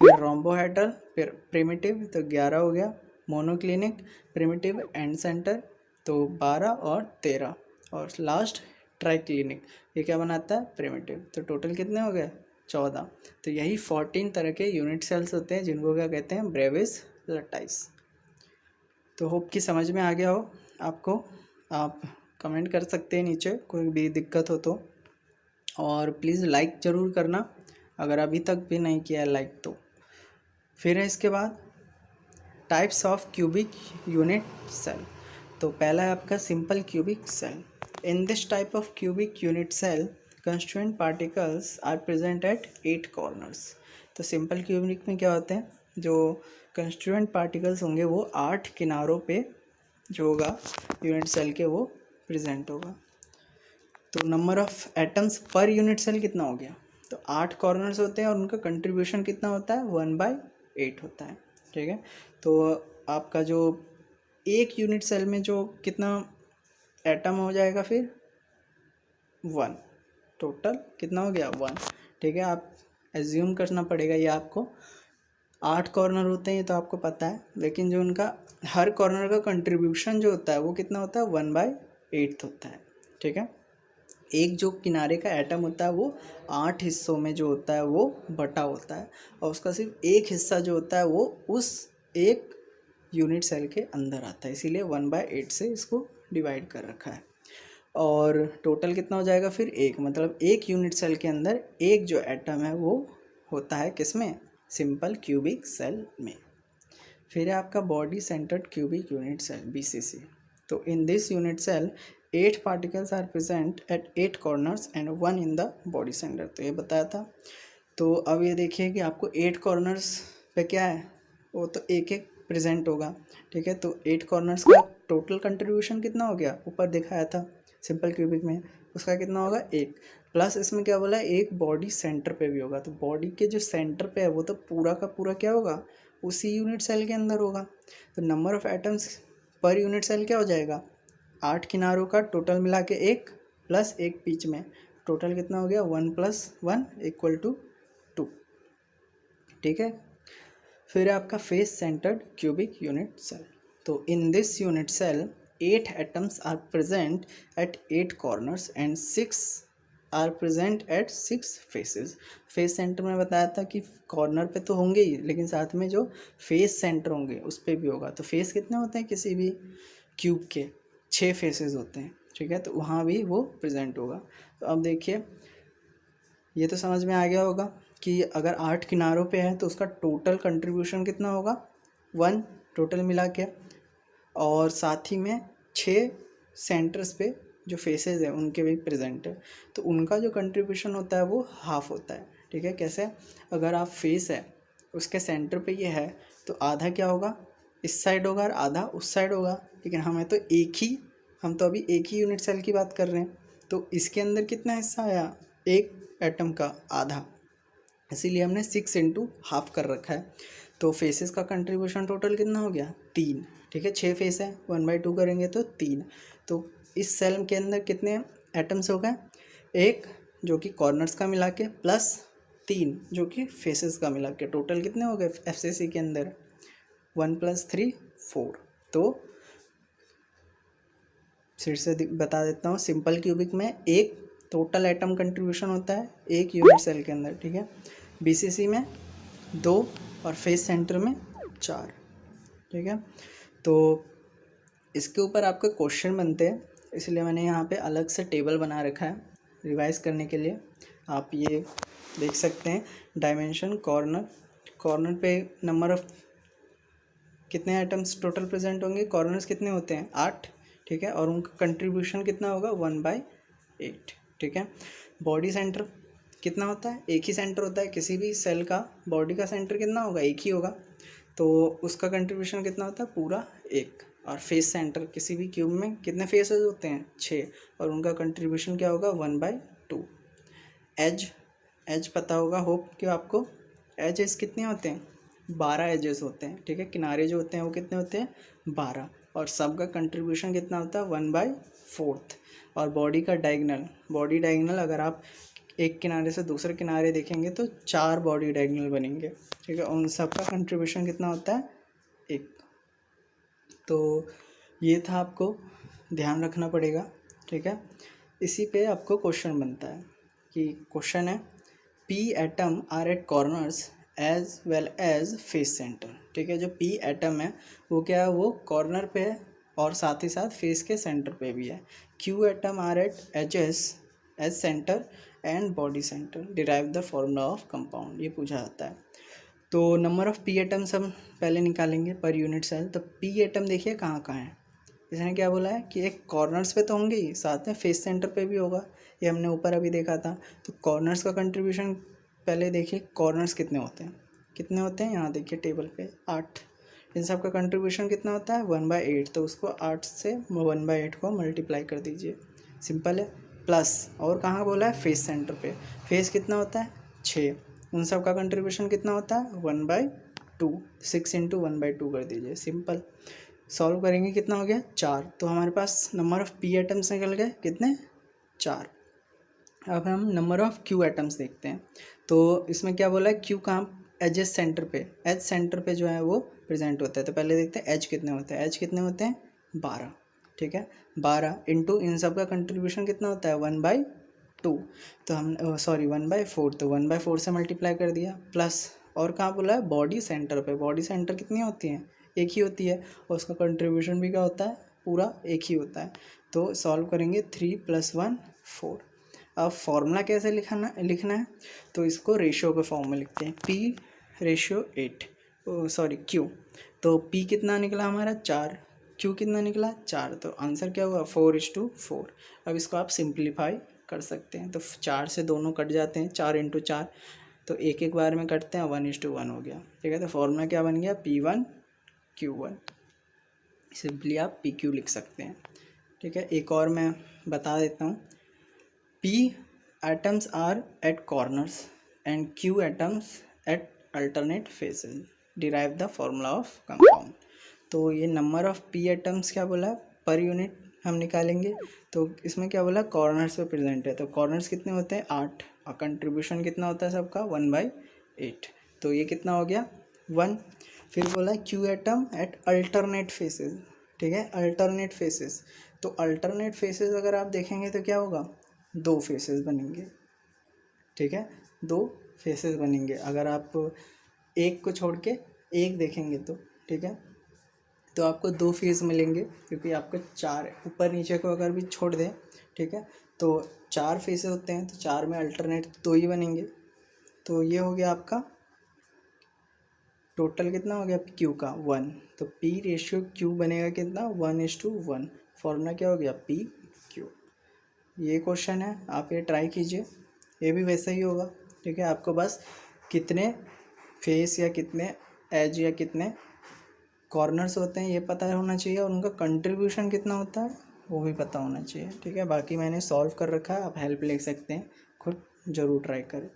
फिर रोम्बोहेड्रल प्रिमिटिव, तो 11 हो गया। मोनोक्लिनिक प्रिमिटिव एंड सेंटर, तो 12 और 13। और लास्ट ट्राइक्लिनिक, ये क्या बनाता है, प्रिमिटिव। तो टोटल कितने हो गए 14। तो यही 14 तरह के यूनिट सेल्स होते हैं, जिनको क्या कहते हैं, ब्रेविस लटाइस। तो होप कि समझ में आ गया हो आपको। आप कमेंट कर सकते हैं नीचे कोई भी दिक्कत हो तो, और प्लीज़ लाइक ज़रूर करना अगर अभी तक भी नहीं किया है लाइक तो। फिर है इसके बाद types of cubic unit cell. तो पहला है आपका simple cubic cell. In this type of cubic unit cell constituent particles are present at 8 corners. तो सिंपल क्यूबिक में क्या होते हैं, जो कंस्टिट्यूएंट पार्टिकल्स होंगे वो 8 किनारों पे जो होगा यूनिट सेल के वो प्रेजेंट होगा। तो number of atoms per unit cell कितना हो गया, तो 8 कॉर्नर्स होते हैं, और उनका कंट्रीब्यूशन कितना होता है, 1/8 होता है, ठीक है। तो आपका जो एक यूनिट सेल में जो कितना एटम हो जाएगा, फिर 1, टोटल कितना हो गया 1, ठीक है। आप एज्यूम करना पड़ेगा, ये आपको 8 कॉर्नर होते हैं ये तो आपको पता है, लेकिन जो उनका हर कॉर्नर का कंट्रीब्यूशन जो होता है वो कितना होता है 1/8 होता है। ठीक है, एक जो किनारे का एटम होता है वो 8 हिस्सों में जो होता है वो बटा होता है, और उसका सिर्फ एक हिस्सा जो होता है वो उस एक यूनिट सेल के अंदर आता है, इसीलिए 1/8 से इसको डिवाइड कर रखा है। और टोटल कितना हो जाएगा फिर एक, मतलब एक यूनिट सेल के अंदर एक जो एटम है वो होता है किसमें, सिंपल क्यूबिक सेल में। फिर है आपका body centred cubic unit cell BCC। तो in this unit cell 8 particles are present at 8 corners and 1 in the body centre, तो ये बताया था। तो अब ये देखिए कि आपको 8 कॉर्नर्स पे क्या है, वो तो एक एक प्रेजेंट होगा। ठीक है, तो 8 कॉर्नर्स का टोटल कंट्रीब्यूशन कितना हो गया, ऊपर दिखाया था सिंपल क्यूबिक में, उसका कितना होगा 1, प्लस इसमें क्या बोला है एक बॉडी सेंटर पे भी होगा, तो बॉडी के जो सेंटर पे है वो तो पूरा का पूरा क्या होगा उसी यूनिट सेल के अंदर होगा। तो number of atoms per unit cell क्या हो जाएगा, 8 किनारों का टोटल मिला के 1 प्लस 1 बीच में, टोटल कितना हो गया 1 + 1 = 2। ठीक है, फिर आपका face centred cubic unit cell. तो in this unit cell 8 atoms are present at 8 corners and 6 are present at 6 faces. Face centre में बताया था कि कॉर्नर पे तो होंगे ही, लेकिन साथ में जो फेस सेंटर होंगे उस पर भी होगा। तो फेस कितने होते हैं किसी भी क्यूब के, 6 फेसेस होते हैं। ठीक है, तो वहाँ भी वो प्रेजेंट होगा। तो अब देखिए ये तो समझ में आ गया होगा कि अगर 8 किनारों पे है तो उसका टोटल कंट्रीब्यूशन कितना होगा 1 टोटल मिला के, और साथ ही में 6 सेंटर्स पे जो फेसेस है उनके भी प्रेजेंट है, तो उनका जो कंट्रीब्यूशन होता है वो हाफ होता है। ठीक है, कैसे, अगर आप फेस है उसके सेंटर पे ये है तो आधा क्या होगा इस साइड होगा और आधा उस साइड होगा, लेकिन हम तो अभी एक ही यूनिट सेल की बात कर रहे हैं, तो इसके अंदर कितना हिस्सा आया एक एटम का आधा, इसीलिए हमने 6 × हाफ कर रखा है। तो फेसेस का कंट्रीब्यूशन टोटल कितना हो गया 3। ठीक है, 6 फेस है 1/2 करेंगे तो 3। तो इस सेल के अंदर कितने एटम्स हो गए, एक जो कि कॉर्नर्स का मिला के प्लस 3 जो कि फेसेस का मिला के, टोटल कितने हो गए FCC के अंदर 1 + 3 4। तो फिर से बता देता हूँ, सिंपल क्यूबिक में एक टोटल एटम कंट्रीब्यूशन होता है एक यूनिट सेल के अंदर। ठीक है, BCC में 2 और फेस सेंटर में 4। ठीक है, तो इसके ऊपर आपके क्वेश्चन बनते हैं, इसलिए मैंने यहाँ पे अलग से टेबल बना रखा है रिवाइज करने के लिए। आप ये देख सकते हैं डायमेंशन कॉर्नर पे नंबर ऑफ कितने आइटम्स टोटल प्रेजेंट होंगे, कॉर्नर्स कितने होते हैं 8। ठीक है, और उनका कंट्रीब्यूशन कितना होगा 1/8। ठीक है, बॉडी सेंटर कितना होता है, एक ही सेंटर होता है किसी भी सेल का, बॉडी का सेंटर कितना होगा एक ही होगा, तो उसका कंट्रीब्यूशन कितना होता है पूरा 1। और फेस सेंटर किसी भी क्यूब में कितने फेसेस होते हैं 6, और उनका कंट्रीब्यूशन क्या होगा 1/2। एज पता होगा होप कि आपको, एजेस कितने होते हैं 12 एजेस होते हैं। ठीक है, किनारे जो होते हैं वो कितने होते हैं 12, और सबका कंट्रीब्यूशन कितना होता है 1/4। और बॉडी डायगनल अगर आप एक किनारे से दूसरे किनारे देखेंगे तो 4 बॉडी डायगनल बनेंगे। ठीक है, उन सब का कंट्रीब्यूशन कितना होता है 1। तो ये था, आपको ध्यान रखना पड़ेगा। ठीक है, इसी पे आपको क्वेश्चन बनता है कि क्वेश्चन है P atom are at corners as well as face centre. ठीक है, जो P एटम है वो क्या है, वो कॉर्नर पे है और साथ ही साथ फेस के सेंटर पे भी है। Q atom are at edges as centre and body centre, derive the formula of compound, ये पूछा जाता है। तो नंबर ऑफ P एटम्स हम पहले निकालेंगे पर यूनिट सेल। तो P एटम देखिए कहाँ कहाँ है, इसने क्या बोला है कि एक कॉर्नर्स पे तो होंगे ही, साथ में फेस सेंटर पे भी होगा, ये हमने ऊपर अभी देखा था। तो कॉर्नर्स का कंट्रीब्यूशन पहले देखिए, कॉर्नर्स कितने होते हैं यहाँ देखिए टेबल पे 8, इन सब का कंट्रीब्यूशन कितना होता है 1/8, तो उसको 8 से 1/8 को मल्टीप्लाई कर दीजिए, सिंपल है। प्लस और कहाँ बोला है फेस सेंटर पे, फेस कितना होता है 6, उन सब का कंट्रीब्यूशन कितना होता है 1/2, 6 × 1/2 कर दीजिए, सिंपल। सॉल्व करेंगे कितना हो गया 4, तो हमारे पास नंबर ऑफ P एटम्स निकल गए कितने 4। अब हम नंबर ऑफ़ क्यू एटम्स देखते हैं। तो इसमें क्या बोला है, क्यू कहाँ, एज सेंटर पे, एज सेंटर पे जो है वो प्रेजेंट होता है। तो पहले देखते हैं एज कितने होते हैं। एज कितने होते हैं, 12। ठीक है, 12 इंटू इन सब का कंट्रीब्यूशन कितना होता है, 1/2। तो हम सॉरी 1/4, तो 1/4 से मल्टीप्लाई कर दिया, प्लस और कहाँ बोला है, बॉडी सेंटर पे। बॉडी सेंटर कितनी होती हैं, एक ही होती है, और उसका कंट्रीब्यूशन भी क्या होता है, पूरा एक ही होता है। तो सॉल्व करेंगे, 3 + 1 4। अब फॉर्मूला कैसे लिखना है, तो इसको रेशियो के फॉर्म में लिखते हैं, P/8, सॉरी Q। तो P कितना निकला हमारा, 4, Q कितना निकला, 4। तो आंसर क्या हुआ, 4:4। अब इसको आप सिंप्लीफाई कर सकते हैं। तो 4 से दोनों कट जाते हैं, 4 × 4, तो एक एक बार में कटते हैं, 1:1 हो गया। ठीक है, तो फॉर्मूला क्या बन गया, P1Q1। सिंपली आप PQ लिख सकते हैं। ठीक है, एक और मैं बता देता हूँ, P atoms are at corners and Q atoms at alternate faces. Derive the formula of compound. तो ये नंबर ऑफ P atoms क्या बोला, पर यूनिट हम निकालेंगे। तो इसमें क्या बोला, कॉर्नर्स पे प्रेजेंट है, तो कॉर्नर्स कितने होते हैं, 8, और कंट्रीब्यूशन कितना होता है सबका, 1/8। तो ये कितना हो गया, 1। फिर बोला Q atom at alternate faces. ठीक है, अल्टरनेट फेसेस, तो अल्टरनेट फेसेस अगर आप देखेंगे तो क्या होगा, 2 फेसेस बनेंगे। ठीक है, 2 फेसेस बनेंगे अगर आप एक को छोड़ के एक देखेंगे तो। ठीक है, तो आपको 2 फेस मिलेंगे, क्योंकि आपको 4 ऊपर नीचे को अगर भी छोड़ दें, ठीक है, तो 4 फेसेस होते हैं, तो 4 में अल्टरनेट 2 ही बनेंगे। तो ये हो गया आपका टोटल कितना हो गया Q का, 1। तो P/Q बनेगा कितना, 1:1। फॉर्मूला क्या हो गया, PQ। ये क्वेश्चन है, आप ये ट्राई कीजिए, ये भी वैसा ही होगा। ठीक है, आपको बस कितने फेस या कितने एज या कितने कॉर्नर्स होते हैं ये पता होना चाहिए, और उनका कंट्रीब्यूशन कितना होता है वो भी पता होना चाहिए। ठीक है, बाकी मैंने सॉल्व कर रखा है, आप हेल्प ले सकते हैं, खुद ज़रूर ट्राई करें।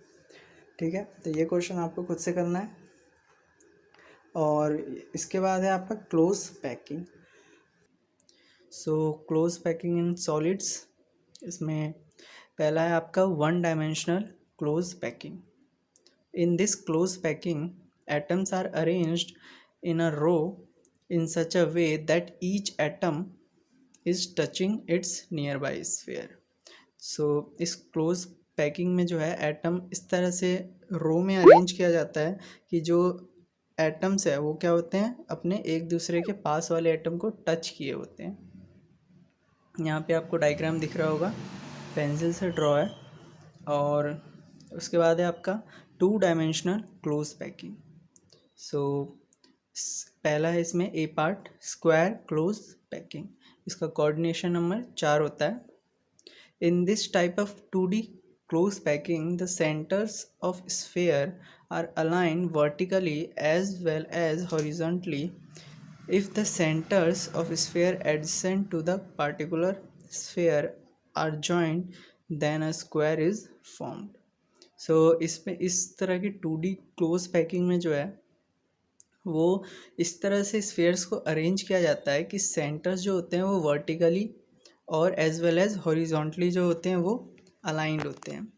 ठीक है, तो ये क्वेश्चन आपको खुद से करना है। और इसके बाद है आपका close packing. So close packing in solids, इसमें पहला है आपका 1 dimensional close packing. In this close packing atoms are arranged in a row in such a way that each atom is touching its nearby sphere. So इस close packing में जो है atom इस तरह से रो में अरेंज किया जाता है कि जो एटम्स है वो क्या होते हैं, अपने एक दूसरे के पास वाले एटम को टच किए होते हैं। यहाँ पे आपको डायग्राम दिख रहा होगा, पेंसिल से ड्रॉ है। और उसके बाद है आपका 2 डायमेंशनल क्लोज पैकिंग। सो पहला है इसमें ए पार्ट, स्क्वायर क्लोज पैकिंग। इसका कोऑर्डिनेशन नंबर 4 होता है। इन this type of 2D close packing, the centers of sphere are aligned vertically as well as horizontally. If the centers of sphere adjacent to the particular sphere are joined, then a square is formed. So इसमें इस तरह की 2D close packing में जो है वो इस तरह से स्फेयर्स को अरेंज किया जाता है कि सेंटर्स जो होते हैं वो वर्टिकली और एज वेल एज हॉरिजॉन्टली जो होते हैं वो अलाइंड होते हैं।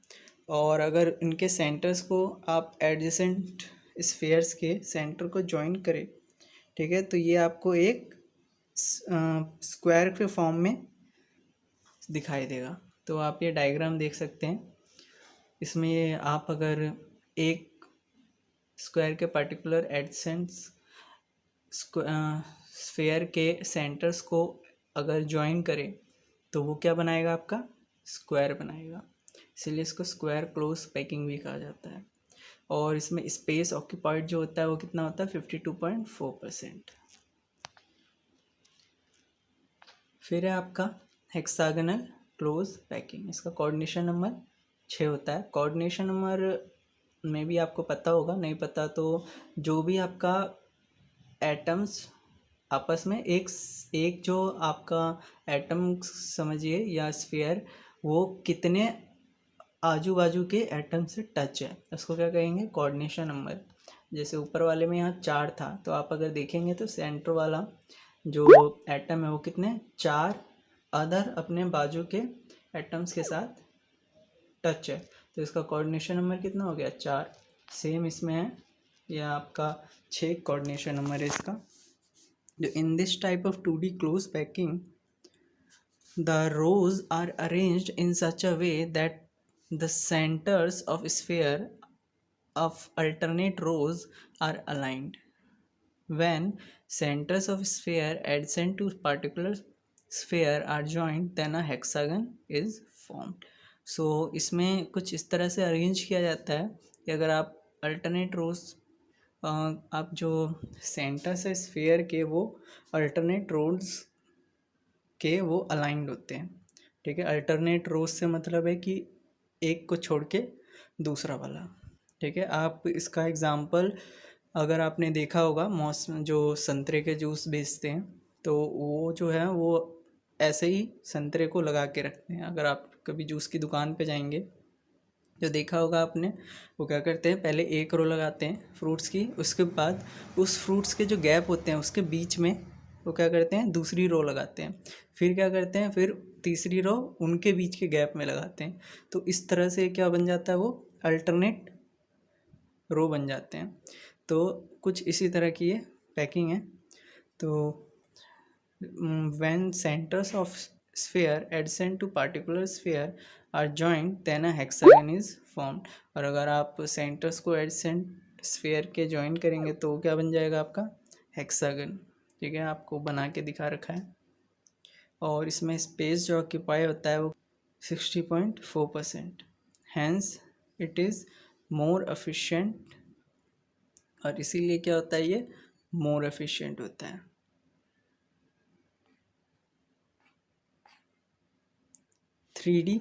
और अगर इनके सेंटर्स को आप एडजेसेंट स्फेयर्स के सेंटर को ज्वाइन करें, ठीक है, तो ये आपको एक स्क्वायर के फॉर्म में दिखाई देगा। तो आप ये डायग्राम देख सकते हैं, इसमें आप अगर एक स्क्वायर के पर्टिकुलर एडजेसेंट स्फेयर के सेंटर्स को अगर ज्वाइन करें तो वो क्या बनाएगा, आपका स्क्वायर बनाएगा। इसलिए इसको स्क्वायर क्लोज पैकिंग भी कहा जाता है। और इसमें स्पेस ऑक्यूपाइड जो होता है वो कितना होता है, 52.4%। फिर है आपका हेक्सागोनल क्लोज पैकिंग। इसका कोऑर्डिनेशन नंबर 6 होता है। कोऑर्डिनेशन नंबर में भी आपको पता होगा, नहीं पता तो जो भी आपका एटम्स आपस में एक जो आपका एटम समझिए या स्फीयर, वो कितने आजू बाजू के एटम से टच है, उसको क्या कहेंगे, कोऑर्डिनेशन नंबर। जैसे ऊपर वाले में यहाँ 4 था, तो आप अगर देखेंगे तो सेंटर वाला जो एटम है वो कितने 4 अदर अपने बाजू के एटम्स के साथ टच है, तो इसका कोऑर्डिनेशन नंबर कितना हो गया 4। सेम इसमें है, यह आपका 6 कोऑर्डिनेशन नंबर है इसका। In this type of 2D close packing, the rows are arranged in such a way that the centers of sphere of alternate rows are aligned. When centers of sphere adjacent to particular sphere are joined, then a hexagon is formed. So इसमें कुछ इस तरह से arrange किया जाता है कि अगर आप अल्टरनेट रोज आप जो सेंटर्स है स्फीयर के वो अल्टरनेट रोड्स के वो अलाइंड होते हैं। ठीक है, अल्टरनेट रोज से मतलब है कि एक को छोड़ के दूसरा वाला। ठीक है, आप इसका एग्जांपल अगर आपने देखा होगा, मौसम जो संतरे के जूस बेचते हैं तो वो जो है वो ऐसे ही संतरे को लगा के रखते हैं। अगर आप कभी जूस की दुकान पे जाएंगे जो देखा होगा आपने, वो क्या करते हैं, पहले एक रो लगाते हैं फ्रूट्स की, उसके बाद उस फ्रूट्स के जो गैप होते हैं उसके बीच में वो क्या करते हैं, दूसरी रो लगाते हैं, फिर क्या करते हैं, फिर तीसरी रो उनके बीच के गैप में लगाते हैं। तो इस तरह से क्या बन जाता है, वो अल्टरनेट रो बन जाते हैं। तो कुछ इसी तरह की ये पैकिंग है। तो when centers of sphere adjacent to particular sphere are joined, then a hexagon is formed. और अगर आप सेंटर्स को एडसेंट स्फीयर के ज्वाइन करेंगे तो क्या बन जाएगा आपका हेक्सागन। ठीक है, आपको बना के दिखा रखा है। और इसमें स्पेस जो ऑक्यूपाई होता है वो 60.4%, hence it is more efficient, और इसीलिए क्या होता है, ये मोर एफिशिएंट होता है। 3D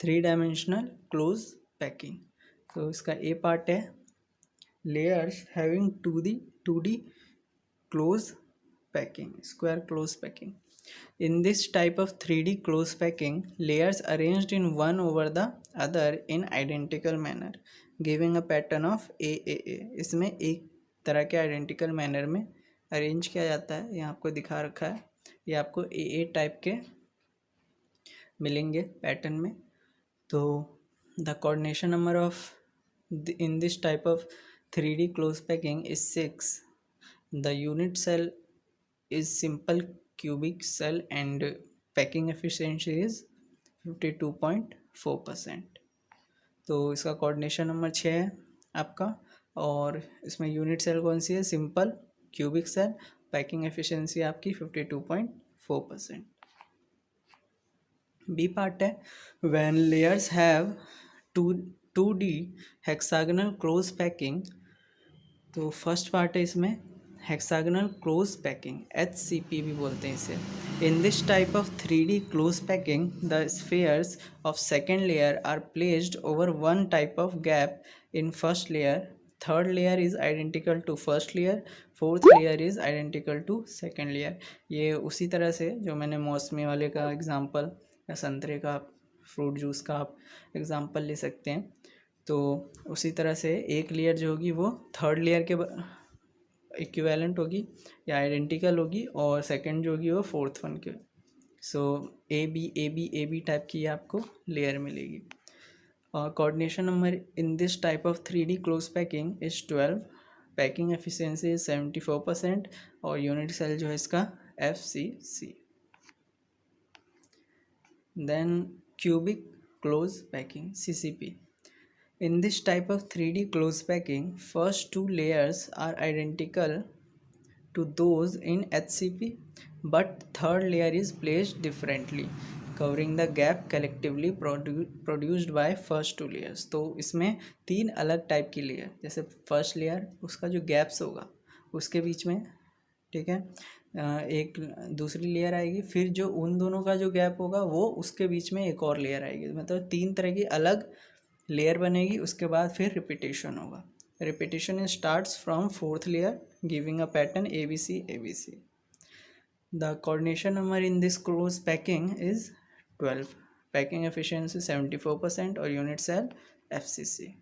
3-dimensional close packing. तो इसका ए पार्ट है layers having 2D close packing, square close packing. In this type of 3D close packing, layers arranged in one over the other in identical manner, giving a pattern of AAA। इसमें एक तरह के identical manner में arrange किया जाता है, यहाँ आपको दिखा रखा है। ये आपको AA टाइप के मिलेंगे पैटर्न में। तो the coordination number of in this type of 3D close packing is 6। The unit cell is simple cubic cell and packing efficiency is 52.4%। तो इसका कोऑर्डिनेशन नंबर 6 है आपका, और इसमें यूनिट सेल कौन सी है, simple cubic cell, packing efficiency आपकी 52.4%। बी पार्ट है when layers have 2D hexagonal close packing. तो फर्स्ट पार्ट है इसमें हेक्सागोनल क्लोज पैकिंग, HCP भी बोलते हैं इसे। In this type of 3D close packing the spheres of second layer are placed over one type of gap in first layer, third layer is identical to first layer, fourth layer is identical to second layer. ये उसी तरह से जो मैंने मौसमी वाले का example या संतरे का फ्रूट जूस का आप एग्जांपल ले सकते हैं। तो उसी तरह से एक लेयर जो होगी वो थर्ड लेयर के इक्विवेलेंट होगी या आइडेंटिकल होगी, और सेकंड जो होगी वो फोर्थ वन के। सो ए बी टाइप की आपको लेयर मिलेगी। और coordination number in this type of 3D close packing is 12, packing efficiency is 74%, और यूनिट सेल जो है इसका FCC। Then cubic close packing, CCP. In this type of 3D close packing, first two layers are identical to those in HCP, but third layer is placed differently, covering the gap collectively produced by first two layers। तो इसमें तीन अलग type की layer, जैसे first layer उसका जो gaps होगा उसके बीच में, ठीक है, एक दूसरी लेयर आएगी, फिर जो उन दोनों का जो गैप होगा वो उसके बीच में एक और लेयर आएगी। मतलब तीन तरह की अलग लेयर बनेगी, उसके बाद फिर रिपीटेशन होगा। Repetition starts from fourth layer giving a pattern ABC ABC। The coordination number in this close packing is 12, packing efficiency 74%, और यूनिट सेल FCC।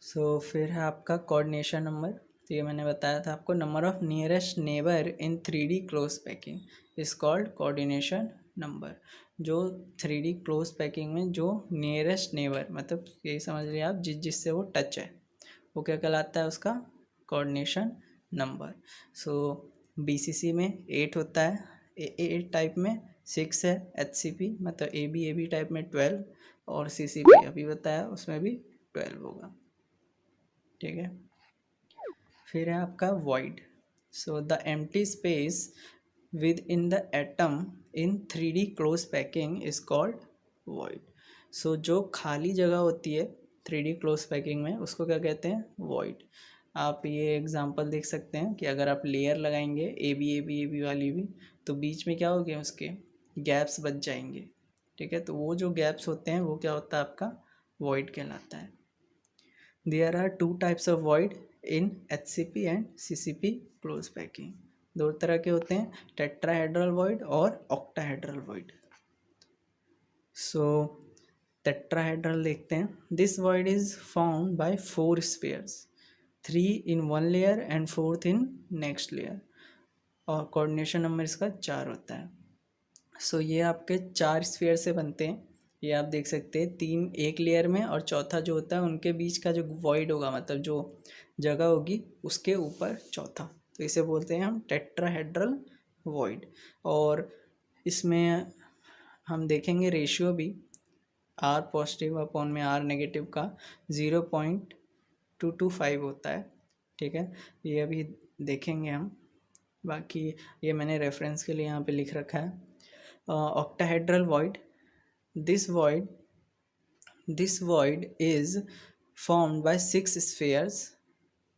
सो फिर है आपका कोऑर्डिनेशन नंबर तो ये मैंने बताया था आपको, number of nearest neighbour in 3D close packing is called coordination number. जो 3D क्लोज पैकिंग में जो नियरेस्ट नेबर, मतलब यही समझ लिया आप, जिससे वो टच है, वो क्या कहलाता है, उसका कोऑर्डिनेशन नंबर। सो BCC में 8 होता है, ए टाइप में 6 है, HCP मतलब AB टाइप में 12, और CCP अभी बताया उसमें भी 12 होगा, ठीक है। फिर है आपका void। So the empty space with in the atom in 3D close packing is called void। सो जो खाली जगह होती है 3D क्लोज पैकिंग में, उसको क्या कहते हैं, void। आप ये एग्जांपल देख सकते हैं कि अगर आप लेयर लगाएंगे AB वाली भी, तो बीच में क्या हो गया, उसके गैप्स बच जाएंगे, ठीक है। तो वो जो गैप्स होते हैं वो क्या होता है, आपका void कहलाता है। There are 2 types of void in HCP and CCP close packing। 2 तरह के होते हैं, टेट्राहेड्रल void और ऑक्टाहेड्रल void। सो टेट्राहेड्रल देखते हैं। This void is formed by 4 spheres, 3 in one layer and 4th in next layer, और कोऑर्डिनेशन नंबर इसका 4 होता है। सो ये आपके 4 स्फीयर से बनते हैं, ये आप देख सकते हैं, 3 एक लेयर में और चौथा जो होता है उनके बीच का जो वॉइड होगा, मतलब जो जगह होगी उसके ऊपर चौथा, तो इसे बोलते हैं हम टेट्राहेड्रल वॉइड। और इसमें हम देखेंगे रेशियो भी R पॉजिटिव अपॉन में R नेगेटिव का 0.225 होता है, ठीक है। ये अभी देखेंगे हम, बाकी ये मैंने रेफरेंस के लिए यहाँ पे लिख रखा है। octahedral void, this void is formed by 6 spheres,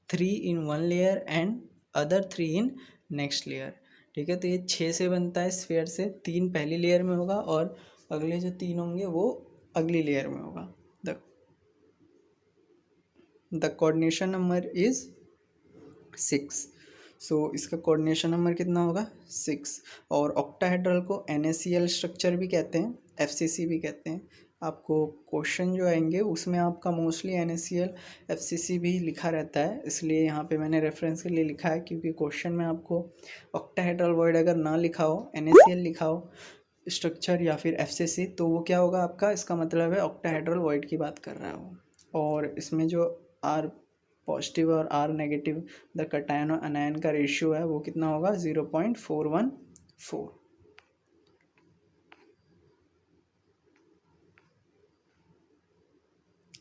3 in one layer and other 3 in next layer, ठीक है। तो ये 6 से बनता है स्फीयर से, 3 पहली लेयर में होगा और अगले जो 3 होंगे वो अगली लेयर में होगा। The coordination number is 6। सो इसका कोऑर्डिनेशन नंबर कितना होगा, 6। और ऑक्टाहेड्रल को NaCl स्ट्रक्चर भी कहते हैं, FCC भी कहते हैं। आपको क्वेश्चन जो आएंगे उसमें आपका मोस्टली NaCl FCC भी लिखा रहता है, इसलिए यहाँ पे मैंने रेफरेंस के लिए लिखा है, क्योंकि क्वेश्चन में आपको ऑक्टाहेड्रल वॉइड अगर ना लिखा हो, NaCl लिखा हो स्ट्रक्चर या फिर FCC, तो वो क्या होगा आपका, इसका मतलब है ऑक्टाहेड्रल वॉइड की बात कर रहा हो। और इसमें जो R पॉजिटिव और R नेगेटिव द कटायन और अनायन का रेशियो है वो कितना होगा, 0.414।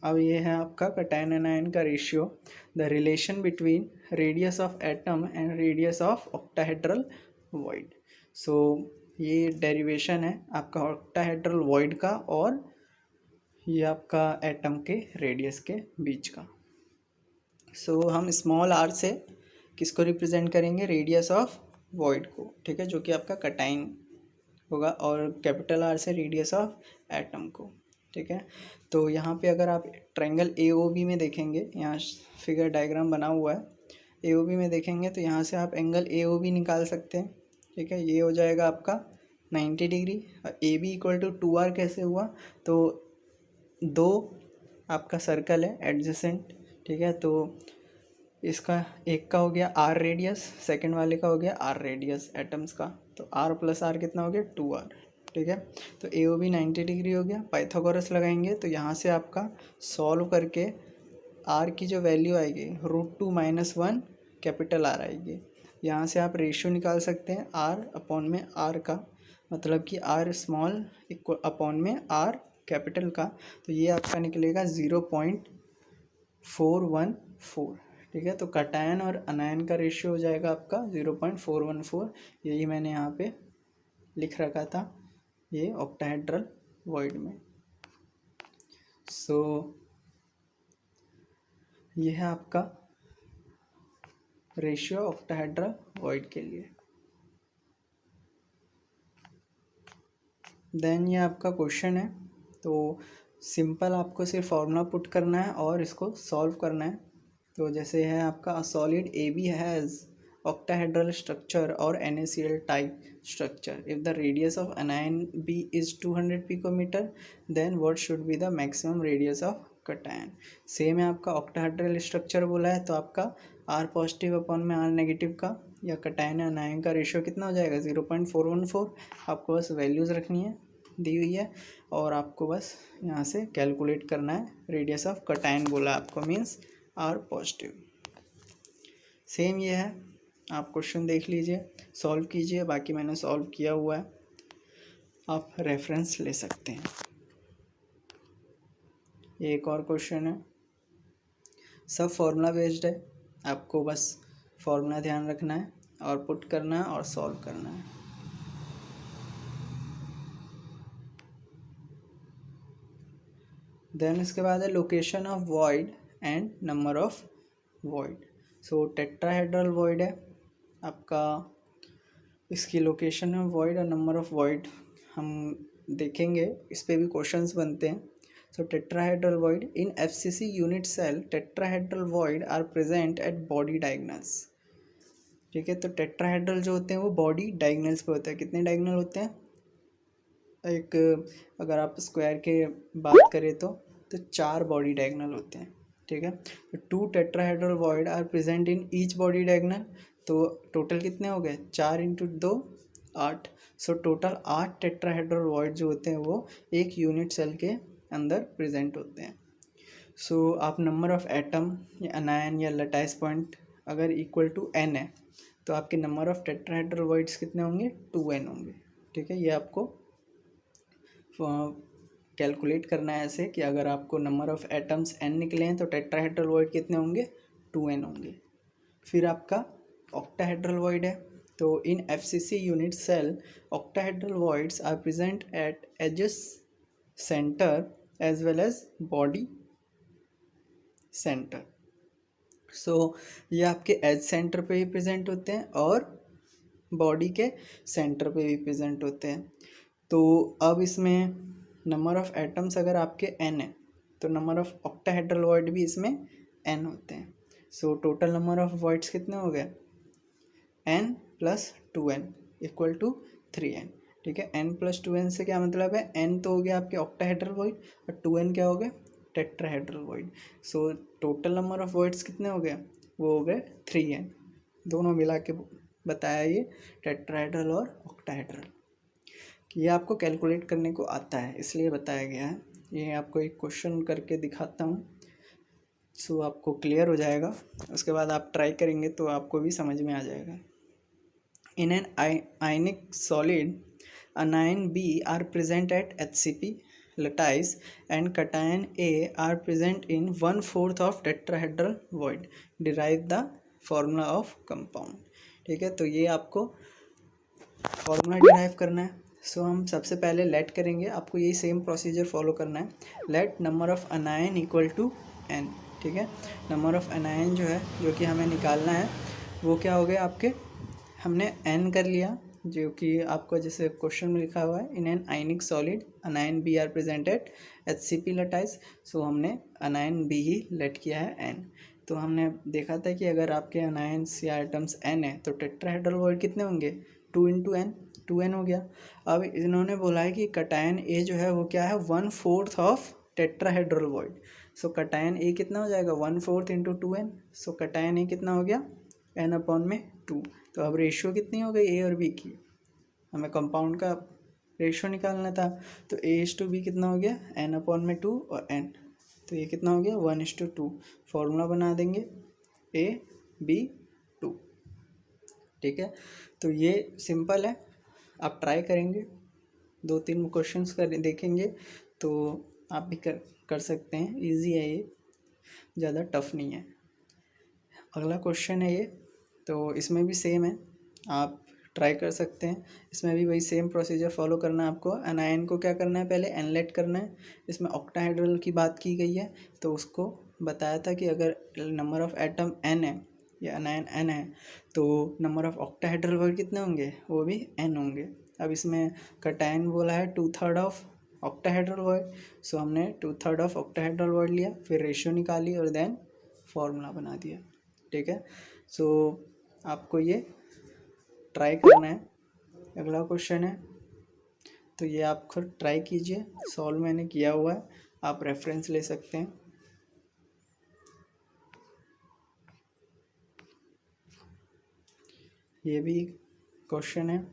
अब ये है आपका कटायन अनायन का ratio, the relation between radius of atom and radius of octahedral void. So ये डेरिवेशन है आपका ऑक्टाहेड्रल वॉइड का और ये आपका एटम के रेडियस के बीच का। सो हम स्मॉल r से किसको रिप्रेजेंट करेंगे, रेडियस ऑफ वॉइड को, ठीक है, जो कि आपका कटाइन होगा, और कैपिटल R से रेडियस ऑफ एटम को, ठीक है। तो यहाँ पे अगर आप ट्रायंगल AOB में देखेंगे, यहाँ फिगर डायग्राम बना हुआ है, AOB में देखेंगे तो यहाँ से आप एंगल AOB निकाल सकते हैं, ठीक है। ये हो जाएगा आपका 90 degree. AB equal to 2R कैसे हुआ, तो 2 आपका सर्कल है एडजेसेंट, ठीक है। तो इसका एक का हो गया R रेडियस, सेकंड वाले का हो गया R रेडियस एटम्स का, तो R प्लस R कितना हो गया, 2R, ठीक है। तो AOB 90 डिग्री हो गया। पाइथागोरस लगाएंगे तो यहाँ से आपका सॉल्व करके R की जो वैल्यू आएगी √2 - 1 कैपिटल R आएगी। यहाँ से आप रेशियो निकाल सकते हैं R अपॉन में R का, मतलब कि R स्मॉल इक्वल अपॉन में R कैपिटल का, तो ये आपका निकलेगा 0.414, ठीक है। तो कटायन और अनायन का रेशियो हो जाएगा आपका 0.414, यही मैंने यहाँ पे लिख रखा था ये ऑक्टाहेड्रल वॉइड में। सो ये है आपका रेशियो ऑक्टाहेड्रल वॉइड के लिए। देन ये आपका क्वेश्चन है, तो सिंपल आपको सिर्फ फॉर्मूला पुट करना है और इसको सॉल्व करना है। तो जैसे है आपका solid AB has octahedral structure or NaCl type structure. If the radius of anion B is 200 picometer, then what should be the maximum radius of cation? Same है आपका octahedral structure बोला है, तो आपका आर पॉजिटिव अपॉन में are negative का या cation anion का रेशियो कितना हो जाएगा 0.414। आपको बस वैल्यूज़ रखनी है, दी हुई है, और आपको बस यहाँ से कैलकुलेट करना है। रेडियस ऑफ कटायन बोला आपको, मीन्स आर पॉजिटिव। सेम ये है, आप क्वेश्चन देख लीजिए, सॉल्व कीजिए, बाकी मैंने सॉल्व किया हुआ है, आप रेफरेंस ले सकते हैं। ये एक और क्वेश्चन है, सब फॉर्मूला बेस्ड है, आपको बस फॉर्मूला ध्यान रखना है और पुट करना है और सॉल्व करना है। देन इसके बाद है location of void and number of void. So tetrahedral void है आपका, इसकी लोकेशन है वॉइड और नंबर ऑफ वॉइड हम देखेंगे, इस पे भी क्वेश्चंस बनते हैं। So tetrahedral void in FCC unit cell tetrahedral void are present at body diagonals. ठीक है, तो टेट्राहेड्रल जो होते हैं वो बॉडी डायगोनल्स पे होते हैं। कितने डायगोनल होते हैं? एक, अगर आप स्क्वायर के बात करें तो 4 बॉडी डायगोनल होते हैं। ठीक है, तो 2 tetrahedral void are present in each body diagonal. तो टोटल कितने हो गए? 4 into 2 8। So total 8 tetrahedral void जो होते हैं वो एक यूनिट सेल के अंदर प्रेजेंट होते हैं। सो आप नंबर ऑफ एटम या अनायन या लटाइस पॉइंट अगर इक्वल टू n है तो आपके नंबर ऑफ टेट्राहेड्रल वॉइड्स कितने होंगे? 2n होंगे। ठीक है, ये आपको कैलकुलेट करना है ऐसे कि अगर आपको नंबर ऑफ एटम्स n निकले हैं तो टेट्राहेड्रल वॉइड कितने होंगे? 2n होंगे। फिर आपका ऑक्टाहेड्रल वॉइड है, तो in FCC unit cell octahedral voids are present at edges centre as well as body centre. So ये आपके एज सेंटर पे भी प्रेजेंट होते हैं और बॉडी के सेंटर पे भी प्रेजेंट होते हैं। तो अब इसमें नंबर ऑफ एटम्स अगर आपके n है तो नंबर ऑफ ऑक्टाहेड्रल वॉइड भी इसमें n होते हैं। So total number of voids कितने हो गए? n plus 2n equal to 3n। ठीक है, n प्लस 2n से क्या मतलब है? n तो हो गया आपके ऑक्टाहेड्रल वॉइड और 2n क्या हो गए? Tetrahedral void. So total number of voids कितने हो गए? वो हो गए 3n। दोनों मिला के बताया ये टेट्राहेड्रल और ऑक्टाहेड्रल। ये आपको कैलकुलेट करने को आता है इसलिए बताया गया है। ये आपको एक क्वेश्चन करके दिखाता हूँ, सो आपको क्लियर हो जाएगा। उसके बाद आप ट्राई करेंगे तो आपको भी समझ में आ जाएगा। इन an ionic solid anion B are present at HCP lattice and cation A are present in 1/4 of tetrahedral void. Derive the formula of compound. ठीक है, तो ये आपको फॉर्मूला डिराइव करना है। सो हम सबसे पहले लेट करेंगे, आपको यही सेम प्रोसीजर फॉलो करना है। Let number of anion equal to n। ठीक है, नंबर ऑफ अनायन जो है जो कि हमें निकालना है वो क्या हो गया आपके, हमने n कर लिया जो कि आपको जैसे क्वेश्चन में लिखा हुआ है, in an ionic solid anion B are present at HCP lattice. So हमने अनायन बी ही लेट किया है n। तो हमने देखा था कि अगर आपके अनायंस या एटम्स n है तो टेट्राहेड्रल वॉइड कितने होंगे? 2 इंटू n, 2n हो गया। अब इन्होंने बोला है कि कटायन A जो है वो क्या है? 1/4 of tetrahedral void. So cation A कितना हो जाएगा? 1/4 into 2n। So cation A कितना हो गया? n अपॉन में 2। तो अब रेशियो कितनी हो गई A और B की? हमें कंपाउंड का रेशियो निकालना था, तो A/B कितना हो गया? n अपॉन में 2 और n, तो ये कितना हो गया? 1:2। फॉर्मूला बना देंगे AB2। ठीक है, तो ये सिंपल है, आप ट्राई करेंगे, 2-3 क्वेश्चंस कर देखेंगे तो आप भी कर सकते हैं। इजी है ये, ज़्यादा टफ नहीं है। अगला क्वेश्चन है ये, तो इसमें भी सेम है, आप ट्राई कर सकते हैं। इसमें भी वही सेम प्रोसीजर फॉलो करना है आपको। अनायन को क्या करना है? पहले एनलेट करना है। इसमें ऑक्टाहेड्रल की बात की गई है तो उसको बताया था कि अगर नंबर ऑफ एटम n है या अनायन n है तो नंबर ऑफ ऑक्टाहेड्रल वर्ड कितने होंगे? वो भी n होंगे। अब इसमें कटायन बोला है 2/3 ऑफ ऑक्टाहेड्रल वर्ड। सो हमने 2/3 ऑफ ऑक्टाहेड्रल वर्ड लिया, फिर रेशियो निकाली और देन फॉर्मूला बना दिया। ठीक है, सो आपको ये ट्राई करना है। अगला क्वेश्चन है तो ये आप खुद ट्राई कीजिए, सॉल्व मैंने किया हुआ है, आप रेफरेंस ले सकते हैं। ये भी क्वेश्चन है।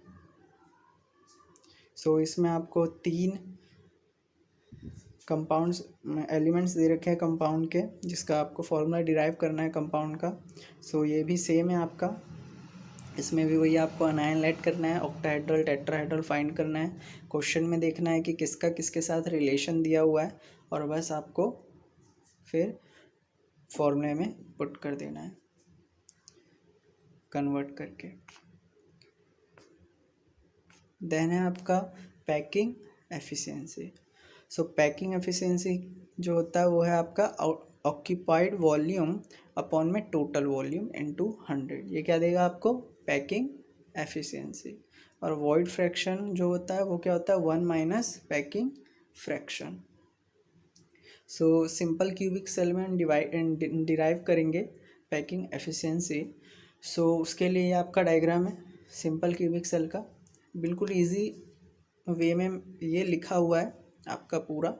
सो इसमें आपको 3 कंपाउंड्स एलिमेंट्स दे रखे हैं कंपाउंड के, जिसका आपको फॉर्मूला डिराइव करना है कंपाउंड का। सो ये भी सेम है आपका, इसमें भी वही आपको अनायन लेट करना है, ऑक्टाहेड्रल टेट्राहेड्रल फाइंड करना है। क्वेश्चन में देखना है कि किसका किसके साथ रिलेशन दिया हुआ है, और बस आपको फिर फॉर्मूले में पुट कर देना है कन्वर्ट करके। देन है आपका packing efficiency. So packing efficiency जो होता है वो है आपका ऑक्यूपाइड वॉल्यूम अपॉन में टोटल वॉल्यूम इनटू 100। ये क्या देगा आपको? Packing efficiency. और वॉइड फ्रैक्शन जो होता है वो क्या होता है? 1 minus packing fraction. So simple cubic cell में डिराइव करेंगे पैकिंग एफिशिएंसी। सो उसके लिए आपका डायग्राम है सिंपल क्यूबिक सेल का, बिल्कुल इजी वे में ये लिखा हुआ है आपका पूरा,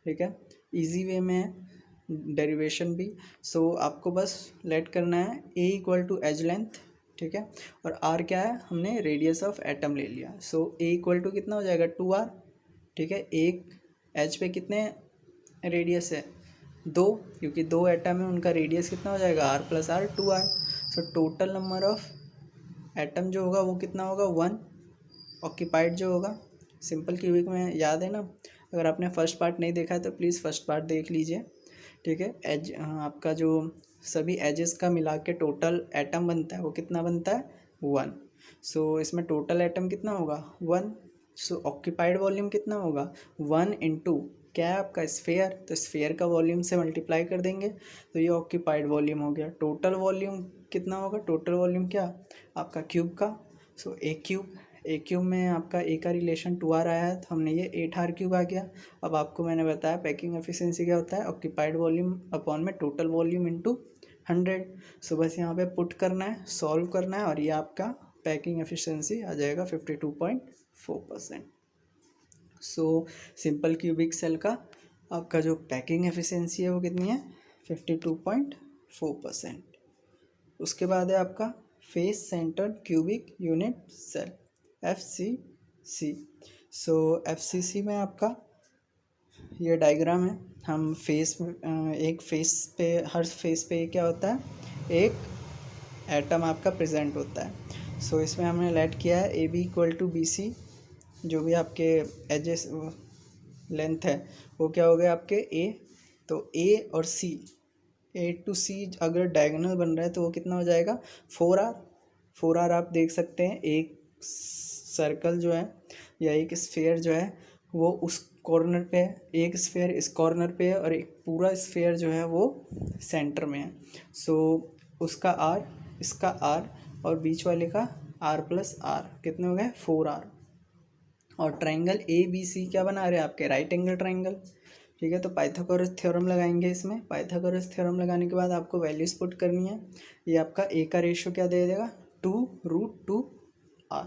ठीक है, इजी वे में है डेरिवेशन भी। सो आपको बस लेट करना है a equal to edge length, ठीक है, और r क्या है? हमने रेडियस ऑफ एटम ले लिया। सो a इक्वल टू कितना हो जाएगा? 2r, ठीक है। एक एज पे कितने रेडियस है? 2, क्योंकि 2 एटम है, उनका रेडियस कितना हो जाएगा? r plus r 2r। So total number of atom जो होगा वो कितना होगा? 1। ऑक्यूपाइड जो होगा सिंपल क्यूबिक में याद है ना, अगर आपने फर्स्ट पार्ट नहीं देखा है तो प्लीज़ फर्स्ट पार्ट देख लीजिए, ठीक है। एज आपका जो सभी एजेस का मिला के टोटल एटम बनता है वो कितना बनता है? 1। सो इसमें टोटल एटम कितना होगा? 1। सो ऑक्यूपाइड वॉल्यूम कितना होगा? 1 इंटू क्या है आपका? स्फेयर, तो स्फेयर का वॉल्यूम से मल्टीप्लाई कर देंगे तो ये ऑक्यूपाइड वॉल्यूम हो गया। टोटल वॉल्यूम कितना होगा? टोटल वॉल्यूम क्या आपका? क्यूब का। सो ए क्यूब में आपका ए का रिलेशन 2r आया है, तो हमने ये 8r क्यूब आ गया। अब आपको मैंने बताया पैकिंग एफिशिएंसी क्या होता है? ऑक्यूपाइड वॉल्यूम अपॉन में टोटल वॉल्यूम इनटू 100। सो बस यहाँ पे पुट करना है, सॉल्व करना है, और ये आपका पैकिंग एफिशिएंसी आ जाएगा 52.4%। सो सिंपल क्यूबिक सेल का आपका जो पैकिंग एफिशिएंसी है वो कितनी है? 52.4%। उसके बाद है आपका face centred cubic unit cell FCC। So FCC में आपका ये डायग्राम है। हम एक फेस पे, हर फेस पे क्या होता है? एक एटम आपका प्रेजेंट होता है। सो इसमें हमने लेट किया है AB इक्वल टू BC, जो भी आपके एजेस लेंथ है वो क्या हो गया आपके A। तो A और C, A to C अगर डायगोनल बन रहा है तो वो कितना हो जाएगा? 4R आप देख सकते हैं। एक सर्कल जो है या एक स्फेयर जो है वो उस कॉर्नर पे है, एक स्फेयर इस कॉर्नर पे है, और एक पूरा स्फेयर जो है वो सेंटर में है। सो उसका R, इसका R, और बीच वाले का R प्लस R, कितने हो गए? 4R। और ट्राइंगल ABC क्या बना रहे हैं आपके? राइट एंगल ट्राइंगल, ठीक है। तो पाइथागोरस थ्योरम लगाएंगे इसमें। पाइथागोरस थ्योरम लगाने के बाद आपको वैल्यूज पुट करनी है। ये आपका A का रेशियो क्या दे देगा? 2√2R।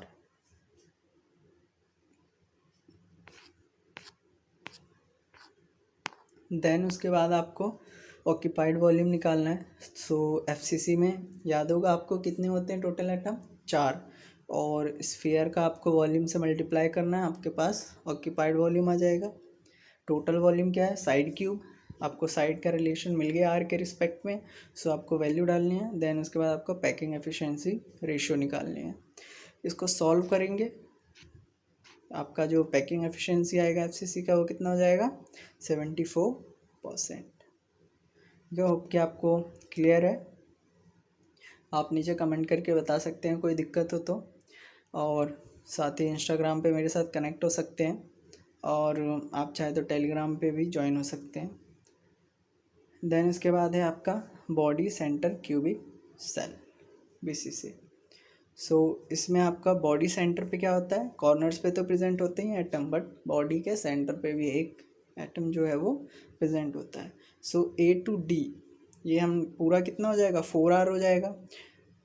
देन उसके बाद आपको ऑक्यूपाइड वॉल्यूम निकालना है। सो FCC में याद होगा आपको कितने होते हैं टोटल एटम? 4। और स्फीयर का आपको वॉल्यूम से मल्टीप्लाई करना है, आपके पास ऑक्यूपाइड वॉल्यूम आ जाएगा। टोटल वॉल्यूम क्या है? Side cube. आपको साइड का रिलेशन मिल गया R के रिस्पेक्ट में, सो आपको वैल्यू डालनी है। देन उसके बाद आपको पैकिंग एफिशिएंसी रेशियो निकालनी है। इसको सॉल्व करेंगे, आपका जो पैकिंग एफिशिएंसी आएगा FCC का वो कितना हो जाएगा? 74%। जो होप कि आपको क्लियर है। आप नीचे कमेंट करके बता सकते हैं कोई दिक्कत हो तो, और साथ ही इंस्टाग्राम पे मेरे साथ कनेक्ट हो सकते हैं, और आप चाहे तो टेलीग्राम पे भी ज्वाइन हो सकते हैं। देन इसके बाद है आपका body centre cubic cell BCC। So इसमें आपका बॉडी सेंटर पे क्या होता है? कॉर्नर्स पे तो प्रेजेंट होते ही एटम, बट बॉडी के सेंटर पे भी एक एटम जो है वो प्रेजेंट होता है। सो A to D ये हम पूरा कितना हो जाएगा? 4R हो जाएगा।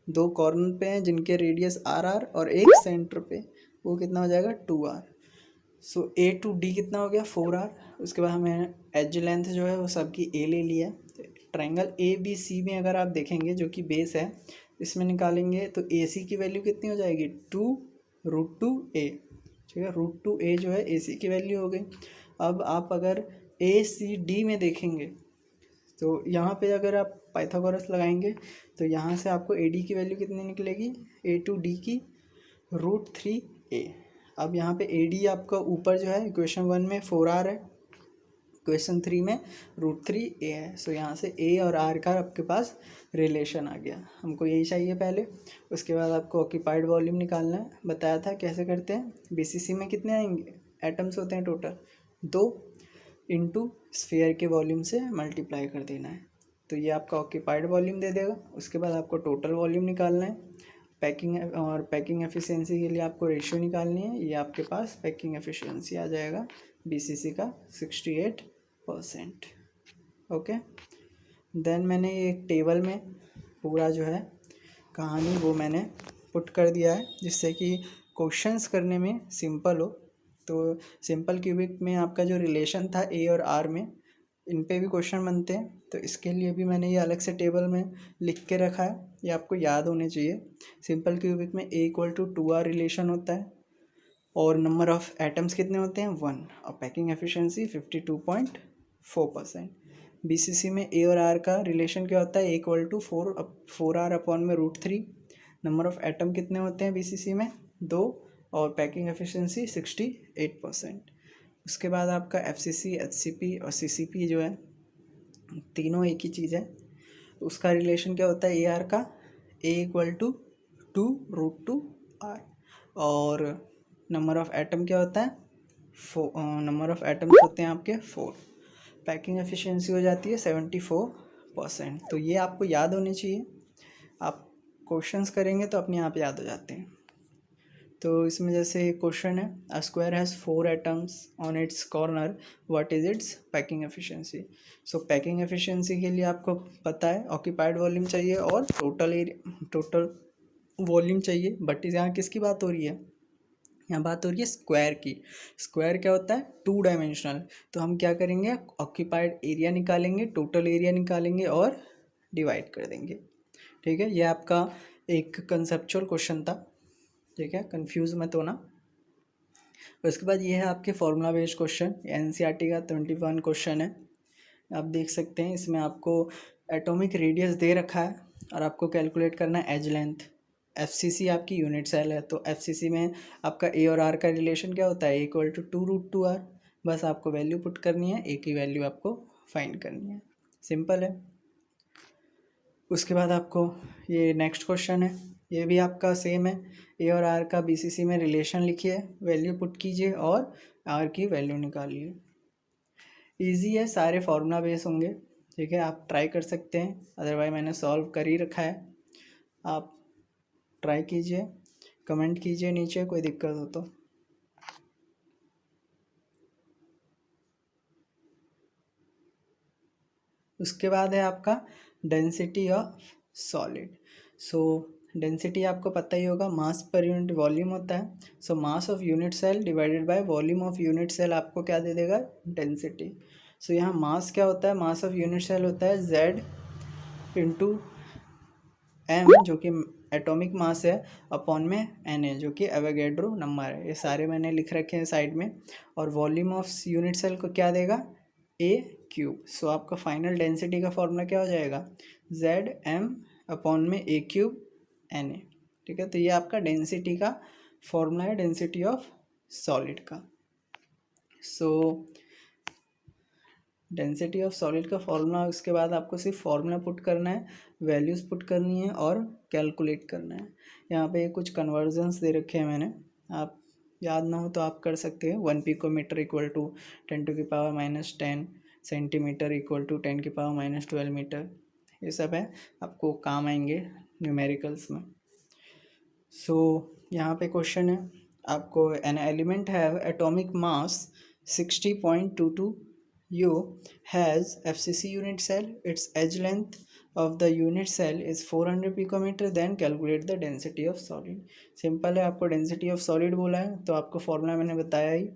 2 कॉर्नर पे हैं जिनके रेडियस RR, और एक सेंटर पे, वो कितना हो जाएगा? 2R। So A to D कितना हो गया? 4R। उसके बाद हमें एज लेंथ जो है वो सबकी A ले लिया। ट्राइंगल ABC में अगर आप देखेंगे जो कि बेस है, इसमें निकालेंगे तो AC की वैल्यू कितनी हो जाएगी 2√2a। ठीक है, √2a जो है AC की वैल्यू हो गई। अब आप अगर ACD में देखेंगे तो यहाँ पे अगर आप पाइथागोरस लगाएंगे तो यहाँ से आपको AD की वैल्यू कितनी निकलेगी A to D की √3a। अब यहाँ पे AD आपका ऊपर जो है इक्वेशन 1 में 4r है, क्वेश्चन 3 में √3a है। सो यहाँ से a और r का आपके पास रिलेशन आ गया, हमको यही चाहिए पहले। उसके बाद आपको ऑक्यूपाइड वॉल्यूम निकालना है, बताया था कैसे करते हैं। BCC में कितने आएंगे एटम्स होते हैं टोटल 2, इंटू स्फीयर के वॉल्यूम से मल्टीप्लाई कर देना है, तो ये आपका ऑक्यूपाइड वॉल्यूम दे देगा। उसके बाद आपको टोटल वॉल्यूम निकालना है। पैकिंग एफिशिएंसी के लिए आपको रेशियो निकालनी है, ये आपके पास पैकिंग एफिशिएंसी आ जाएगा BCC का 68%। ओके, देन मैंने एक टेबल में पूरा जो है कहानी वो मैंने पुट कर दिया है, जिससे कि क्वेश्चंस करने में सिंपल हो। तो सिंपल क्यूबिक में आपका जो रिलेशन था A और R में, इन पे भी क्वेश्चन बनते हैं, तो इसके लिए भी मैंने ये अलग से टेबल में लिख के रखा है, ये आपको याद होने चाहिए। सिंपल क्यूबिक में A = 2R रिलेशन होता है और नंबर ऑफ एटम्स कितने होते हैं 1 और पैकिंग एफिशिएंसी 52.4%। BCC में A और R का रिलेशन क्या होता है A = 4r/√3। Number of atom कितने होते हैं BCC में 2 और पैकिंग एफिशिएंसी 68%। उसके बाद आपका FCC, HCP और CCP जो है तीनों एक ही चीज़ है, उसका रिलेशन क्या होता है AR का A = 2√2r और नंबर ऑफ एटम क्या होता है नंबर ऑफ एटम्स होते हैं आपके 4। पैकिंग एफिशिएंसी हो जाती है 74%। तो ये आपको याद होने चाहिए, आप क्वेश्चंस करेंगे तो अपने आप याद हो जाते हैं। तो इसमें जैसे क्वेश्चन है, a square has 4 atoms on it's corner, what is it's packing efficiency. So packing efficiency के लिए आपको पता है ऑक्यूपाइड वॉल्यूम चाहिए और टोटल वॉल्यूम चाहिए, बट यहाँ किसकी बात हो रही है, यहाँ बात हो रही है स्क्वायर की। स्क्वायर क्या होता है 2 डायमेंशनल, तो हम क्या करेंगे ऑक्यूपाइड एरिया निकालेंगे, टोटल एरिया निकालेंगे और डिवाइड कर देंगे। ठीक है, ये आपका एक कंसेप्चुअल क्वेश्चन था। ठीक है, कंफ्यूज मत होना। उसके बाद ये है आपके फॉर्मूला बेस्ड क्वेश्चन, NCERT का 21 क्वेश्चन है। आप देख सकते हैं इसमें आपको एटॉमिक रेडियस दे रखा है और आपको कैलकुलेट करना है एज लेंथ। FCC आपकी यूनिट सेल है, तो FCC में आपका A और R का रिलेशन क्या होता है A = 2√2r। बस आपको वैल्यू पुट करनी है, A की वैल्यू आपको फाइंड करनी है, सिंपल है। उसके बाद आपको ये नेक्स्ट क्वेश्चन है, ये भी आपका सेम है। A और R का BCC में रिलेशन लिखिए, वैल्यू पुट कीजिए और R की वैल्यू निकालिए। इजी है, सारे फार्मूला बेस होंगे। ठीक है, आप ट्राई कर सकते हैं, अदरवाइज मैंने सॉल्व कर ही रखा है, आप ट्राई कीजिए, कमेंट कीजिए नीचे कोई दिक्कत हो तो। उसके बाद है आपका density of solid. So density आपको पता ही होगा, मास पर यूनिट वॉल्यूम होता है। So mass of unit cell divided by volume of unit cell आपको क्या दे देगा डेंसिटी। सो यहाँ मास क्या होता है, मास ऑफ यूनिट सेल होता है Z × M जो कि एटॉमिक मास है अपॉन में Na जो कि एवोगैड्रो नंबर है। ये सारे मैंने लिख रखे हैं साइड में। और वॉल्यूम ऑफ यूनिट सेल को क्या देगा A³। सो आपका फाइनल डेंसिटी का फॉर्मूला क्या हो जाएगा Zm अपॉन में A³ Na। ठीक है, तो ये आपका डेंसिटी का फॉर्मूला है, डेंसिटी ऑफ सॉलिड का। सो डेंसिटी ऑफ सॉलिड का फॉर्मूला, उसके बाद आपको सिर्फ फॉर्मूला पुट करना है, वैल्यूज़ पुट करनी है और कैलकुलेट करना है। यहाँ पे कुछ कन्वर्जन्स दे रखे हैं मैंने, आप याद ना हो तो आप कर सकते हैं। 1 पिकोमीटर = 10⁻⁻10 सेंटीमीटर = 10⁻⁻12 मीटर, ये सब है, आपको काम आएंगे न्यूमेरिकल्स में। सो यहाँ पे क्वेश्चन है आपको, an element have atomic mass 60.22 U has FCC unit cell, its edge length of the unit cell is 400 picometer, then calculate the density of solid। Simple है, आपको डेंसिटी ऑफ सॉलिड बोला है तो आपको फॉर्मूला मैंने बताया ही,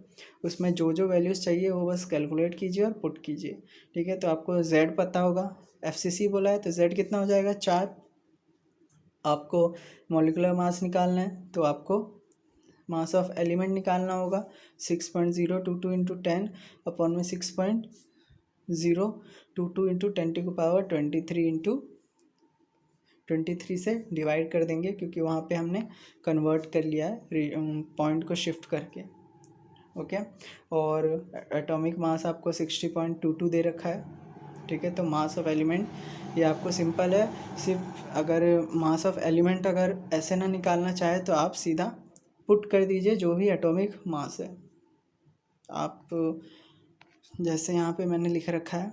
उसमें जो जो वैल्यूज़ चाहिए वो बस कैलकुलेट कीजिए और पुट कीजिए। ठीक है, तो आपको Z पता होगा, FCC बोला है तो Z कितना हो जाएगा 4, आपको मॉलिक्यूलर मास निकालना है तो आपको मास ऑफ एलिमेंट निकालना होगा 6.022 इंटू 10 अपॉन में 6.022 इंटू 10⁻23 इंटू 23 से डिवाइड कर देंगे, क्योंकि वहाँ पे हमने कन्वर्ट कर लिया है पॉइंट को शिफ्ट करके। ओके, और एटॉमिक मास आपको 60.22 दे रखा है। ठीक है, तो मास ऑफ एलिमेंट ये आपको सिंपल है। सिर्फ अगर मास ऑफ एलिमेंट अगर ऐसे ना निकालना चाहे तो आप सीधा पुट कर दीजिए जो भी एटॉमिक मास है। आप जैसे यहाँ पे मैंने लिख रखा है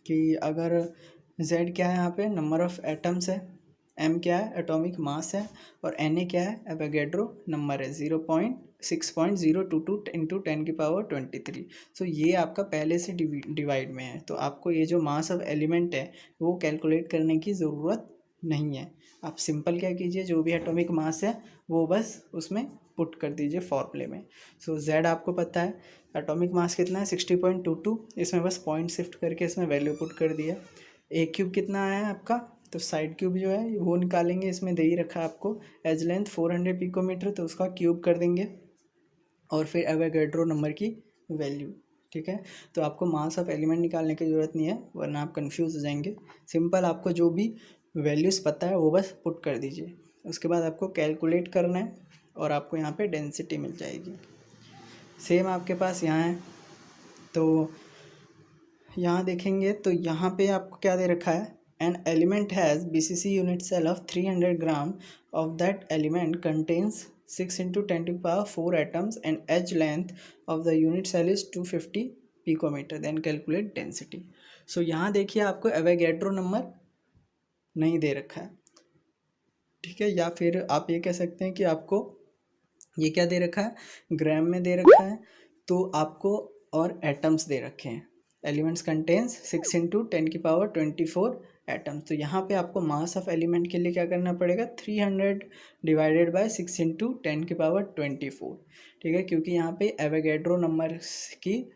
कि अगर Z क्या है, यहाँ पे नंबर ऑफ़ एटम्स है, M क्या है एटॉमिक मास है, और Na क्या है एवोगैड्रो नंबर है 0.6.022 इंटू 10⁻23। सो ये आपका पहले से डिवाइड में है, तो आपको ये जो मास ऑफ एलिमेंट है वो कैलकुलेट करने की ज़रूरत नहीं है। आप सिंपल क्या कीजिए, जो भी एटॉमिक मास है वो बस उसमें पुट कर दीजिए फॉर्मूले में। सो Z आपको पता है एटॉमिक मास कितना है 60.22, इसमें बस पॉइंट शिफ्ट करके इसमें वैल्यू पुट कर दिया। ए क्यूब कितना आया है आपका, तो साइड क्यूब जो है वो निकालेंगे, इसमें दे ही रखा है आपको एज लेंथ 400 पिकोमीटर, तो उसका क्यूब कर देंगे और फिर एवोगैड्रो नंबर की वैल्यू। ठीक है, तो आपको मास ऑफ एलिमेंट निकालने की ज़रूरत नहीं है, वरना आप कंफ्यूज हो जाएंगे। सिंपल आपको जो भी वैल्यूज़ पता है वो बस पुट कर दीजिए, उसके बाद आपको कैलकुलेट करना है और आपको यहाँ पे डेंसिटी मिल जाएगी। सेम आपके पास यहाँ है, तो यहाँ देखेंगे तो यहाँ पे आपको क्या दे रखा है, an element has BCC unit cell of 300 gram of that element contains 6 into 10⁴ atoms and edge length of the unit cell is 250 picometre, then calculate density. So यहाँ देखिए आपको एवोगैड्रो नंबर नहीं दे रखा है। ठीक है, या फिर आप ये कह सकते हैं कि आपको ये क्या दे रखा है, ग्राम में दे रखा है, तो आपको और एटम्स दे रखे हैं, एलिमेंट्स कंटेन्स 6 इंटू 10⁻24 एटम्स। तो यहाँ पे आपको मास ऑफ एलिमेंट के लिए क्या करना पड़ेगा, 300 डिवाइडेड बाय 6 इंटू 10⁻24। ठीक है, क्योंकि यहाँ पे एवोगैड्रो नंबर की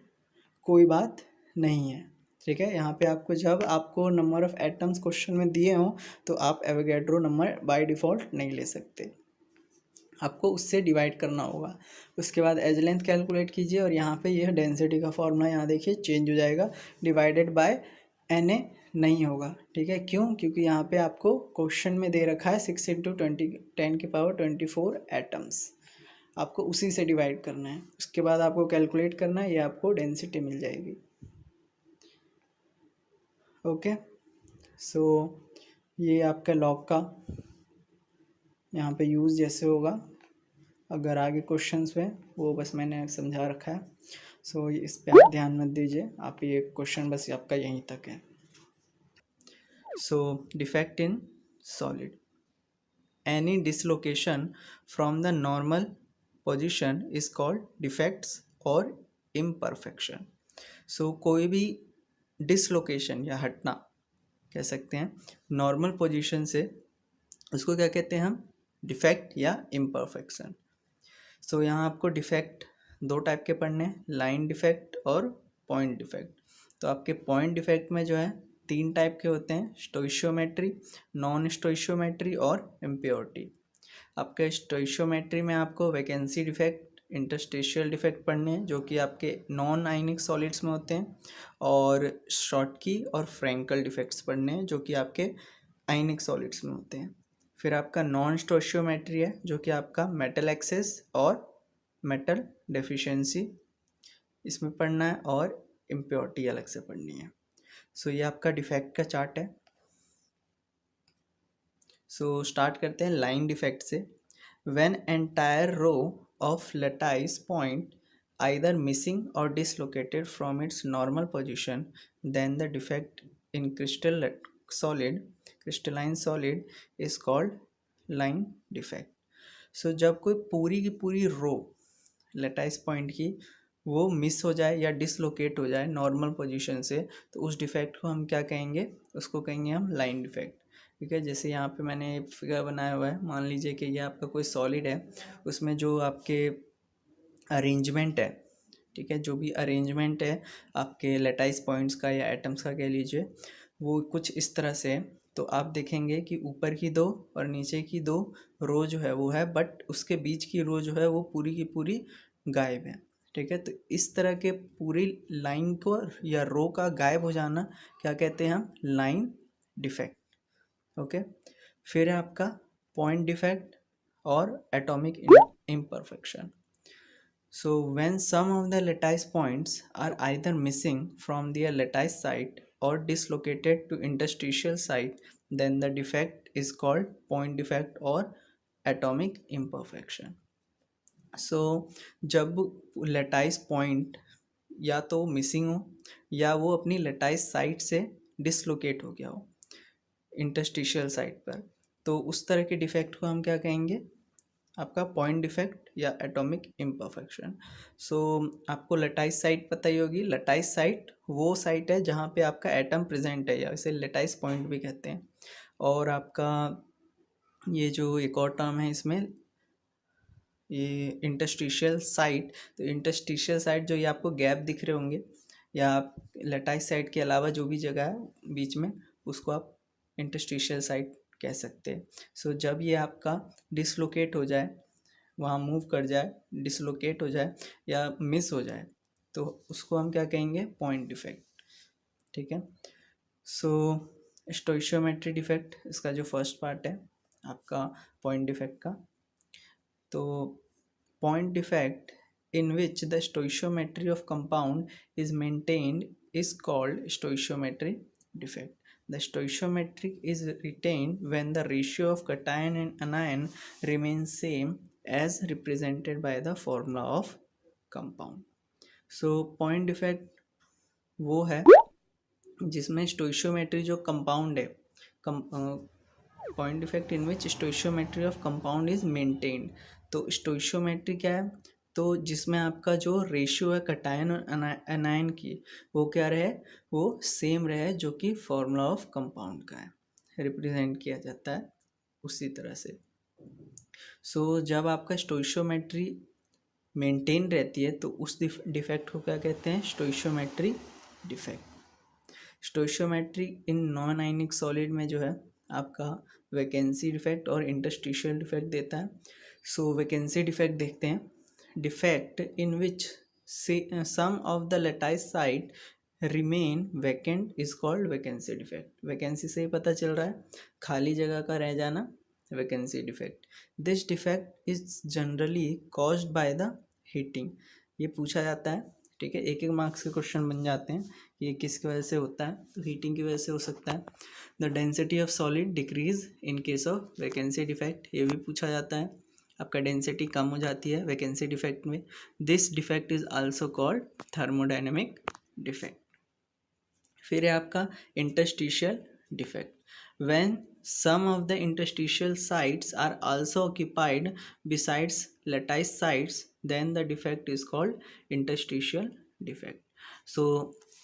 कोई बात नहीं है। ठीक है, यहाँ पे आपको जब आपको नंबर ऑफ़ एटम्स क्वेश्चन में दिए हों तो आप एवोगैड्रो नंबर बाय डिफ़ॉल्ट नहीं ले सकते, आपको उससे डिवाइड करना होगा। उसके बाद एज लेंथ कैलकुलेट कीजिए और यहाँ पे यह डेंसिटी का फॉर्मूला यहाँ देखिए चेंज हो जाएगा, डिवाइडेड बाय Na नहीं होगा। ठीक है, क्यों, क्योंकि यहाँ पे आपको क्वेश्चन में दे रखा है 6 इंटू 10⁻24 एटम्स, आपको उसी से डिवाइड करना है। उसके बाद आपको कैलकुलेट करना है, ये आपको डेंसिटी मिल जाएगी। ओके, सो ये आपका लॉग का यहाँ पे यूज़ जैसे होगा, अगर आगे क्वेश्चंस में वो बस मैंने समझा रखा है। सो इस पे आप ध्यान मत दीजिए, आप ये क्वेश्चन बस आपका यहीं तक है। So defect in solid, any dislocation from the normal position is called defects और इम्परफेक्शन। सो कोई भी डिसलोकेशन या हटना कह सकते हैं नॉर्मल पोजीशन से, उसको क्या कहते हैं हम, डिफेक्ट या इम्परफेक्शन। सो यहाँ आपको डिफेक्ट दो टाइप के पढ़ने हैं, लाइन डिफेक्ट और पॉइंट डिफेक्ट। तो आपके पॉइंट डिफेक्ट में जो है 3 टाइप के होते हैं, स्टोइशियोमेट्री, नॉन स्टोइशियोमेट्री और इम्प्योरिटी। आपके स्टोइशियोमेट्री में आपको वैकेंसी डिफेक्ट, इंटरस्टेशियल डिफेक्ट पढ़ने हैं जो कि आपके नॉन आयनिक सॉलिड्स में होते हैं, और शॉटकी और फ्रैंकल डिफेक्ट्स पढ़ने हैं जो कि आपके आयनिक सॉलिड्स में होते हैं। फिर आपका नॉन स्टोइशियोमेट्री है जो कि आपका मेटल एक्सेस और मेटल डेफिशिएंसी इसमें पढ़ना है, और इम्प्योरिटी अलग से पढ़नी है। सो ये आपका डिफेक्ट का चार्ट है। सो स्टार्ट करते हैं लाइन डिफेक्ट से। When entire row of lattice point either missing or dislocated from its normal position, then the defect in crystalline solid is called line defect. So जब कोई पूरी की पूरी रो लैटिस पॉइंट की वो मिस हो जाए या डिसलोकेट हो जाए नॉर्मल पोजीशन से, तो उस डिफेक्ट को हम क्या कहेंगे, उसको कहेंगे हम लाइन डिफेक्ट। ठीक है, जैसे यहाँ पे मैंने एक फिगर बनाया हुआ है, मान लीजिए कि ये आपका कोई सॉलिड है, उसमें जो आपके अरेंजमेंट है, ठीक है, जो भी अरेंजमेंट है आपके लैटिस पॉइंट्स का या एटम्स का कह लीजिए, वो कुछ इस तरह से है तो आप देखेंगे कि ऊपर की 2 और नीचे की 2 रो जो है वो है, बट उसके बीच की रो जो है वो पूरी की पूरी गायब है। ठीक है, तो इस तरह के पूरी लाइन को या रो का गायब हो जाना क्या कहते हैं हम? Line defect. ओके, फिर है आपका पॉइंट डिफेक्ट और atomic imperfection. So when some of the lattice points are either missing from their lattice site or dislocated to interstitial site, then the defect is called point defect or atomic imperfection. So जब lattice point या तो missing हो या वो अपनी lattice site से dislocate हो गया हो इंटरस्टिशियल साइट पर, तो उस तरह के डिफेक्ट को हम क्या कहेंगे? आपका पॉइंट डिफेक्ट या एटॉमिक इम्परफेक्शन। सो आपको लटाइस साइट पता ही होगी। लटाइस साइट वो साइट है जहाँ पे आपका एटम प्रेजेंट है, या इसे लटाइस पॉइंट भी कहते हैं। और आपका ये जो एक और टर्म है इसमें, ये इंटरस्टिशियल साइट। तो इंटरस्टिशियल साइट जो ये आपको गैप दिख रहे होंगे, या आप लटाइस साइट के अलावा जो भी जगह है बीच में, उसको आप इंटरस्टिशियल साइट कह सकते हैं। सो जब ये आपका डिसलोकेट हो जाए, वहाँ मूव कर जाए, डिसलोकेट हो जाए या मिस हो जाए, तो उसको हम क्या कहेंगे? Point defect. ठीक है, सो स्टोइशियोमेट्री डिफेक्ट, इसका जो फर्स्ट पार्ट है आपका पॉइंट डिफेक्ट का, तो point defect in which the stoichiometry of compound is maintained is called stoichiometry defect. The stoichiometry is retained when the ratio of cation and anion remains same as represented by the formula of compound. So point defect वो है जिसमें stoichiometry जो compound है, point defect in which stoichiometry of compound is maintained. तो stoichiometry क्या है? तो जिसमें आपका जो रेशियो है कटायन और एनायन की, वो क्या रहे? वो सेम रहे जो कि फॉर्मूला ऑफ कंपाउंड का है, रिप्रेजेंट किया जाता है उसी तरह से। सो जब आपका स्टोइशियोमेट्री मेंटेन रहती है तो उस डिफेक्ट को क्या कहते हैं? Stoichiometry defect. Stoichiometry in non ionic solid में जो है आपका वैकेंसी डिफेक्ट और इंटरस्टिशियल डिफेक्ट देता है। सो वैकेंसी डिफेक्ट देखते हैं। Defect in which some of the lattice site remain vacant is called vacancy defect. Vacancy से ही पता चल रहा है, खाली जगह का रह जाना vacancy defect. This defect is generally caused by the heating. ये पूछा जाता है, ठीक है, एक एक मार्क्स के क्वेश्चन बन जाते हैं कि ये किसकी वजह से होता है, तो हीटिंग की वजह से हो सकता है। The density of solid decrease in case of vacancy defect, ये भी पूछा जाता है, आपका डेंसिटी कम हो जाती है वैकेंसी डिफेक्ट में। This defect is also called thermodynamic defect. फिर है आपका interstitial defect. When some of the interstitial sites are also occupied besides lattice sites, then the defect is called interstitial defect. So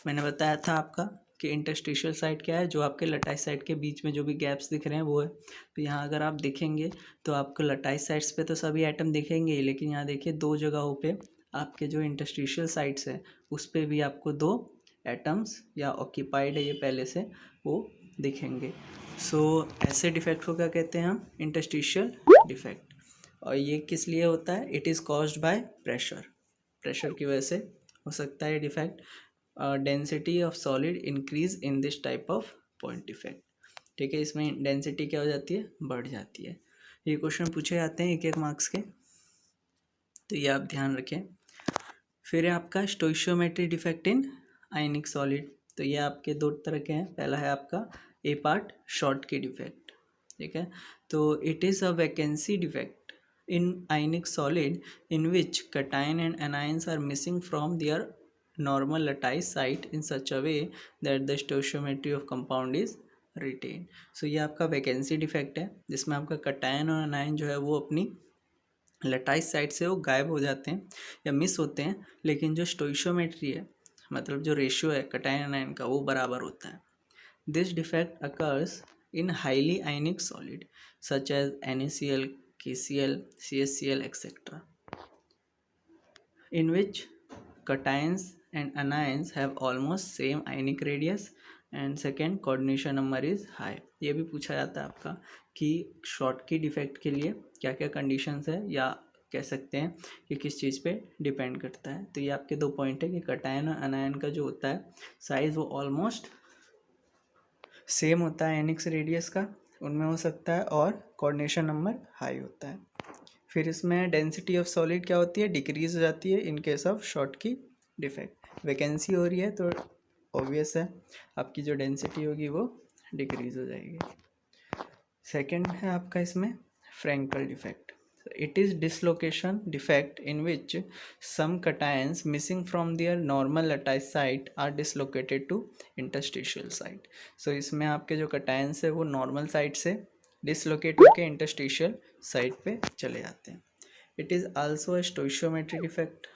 मैंने बताया था आपका कि interstitial site क्या है? जो आपके लटाइस साइट के बीच में जो भी गैप्स दिख रहे हैं वो है। तो यहाँ अगर आप देखेंगे तो आपको लटाइस साइट्स पे तो सभी एटम दिखेंगे ही, लेकिन यहाँ देखिए दो जगहों पे आपके जो इंटरस्टिशियल साइट्स है उस पर भी आपको 2 एटम्स या ऑक्यूपाइड है ये पहले से, वो दिखेंगे। सो ऐसे डिफेक्ट को क्या कहते हैं हम? Interstitial defect. और ये किस लिए होता है? It is caused by pressure. Pressure की वजह से हो सकता है defect. Density of solid increase in this type of point defect. ठीक है, इसमें डेंसिटी क्या हो जाती है? बढ़ जाती है। ये क्वेश्चन पूछे जाते हैं एक एक मार्क्स के, तो ये आप ध्यान रखें। फिर है आपका stoichiometry defect in ionic solid. तो ये आपके 2 तरह के हैं। पहला है आपका a part Schottky defect, ठीक है। तो it is a vacancy defect in ionic solid in which cation and anions are missing from their normal lattice site in such a way that the stoichiometry of compound is retain. So ये आपका vacancy defect है जिसमें आपका cation और anion जो है वो अपनी लटाइस साइड से वो गायब हो जाते हैं या मिस होते हैं, लेकिन जो स्टोइशियोमेट्री है, मतलब जो रेशियो है कटायन एनायन का, वो बराबर होता है। This defect occurs in highly ionic solid such as NaCl, KCl, CaCl etc. in which cations and anions have almost same ionic radius and second coordination number is high. ये भी पूछा जाता है आपका कि शॉर्टकी डिफेक्ट के लिए क्या क्या कंडीशंस है, या कह सकते हैं कि किस चीज़ पे डिपेंड करता है। तो ये आपके 2 पॉइंट है कि कटायन और अनायन का जो होता है साइज़ वो ऑलमोस्ट सेम होता है एनिक्स रेडियस का, उनमें हो सकता है, और कोऑर्डिनेशन नंबर हाई होता है। फिर इसमें डेंसिटी ऑफ सॉलिड क्या होती है, डिक्रीज हो जाती है इन case of Schottky defect. Vacancy हो रही है तो ऑब्वियस है आपकी जो डेंसिटी होगी वो डिक्रीज हो जाएगी। सेकंड है आपका इसमें Frenkel defect. It is dislocation defect in which some cations missing from their normal lattice site are dislocated to interstitial site. So इसमें आपके जो cations है वो नॉर्मल साइट से डिसलोकेट होकर इंटरस्टिशियल साइट पे चले जाते हैं। It is also a stoichiometric defect.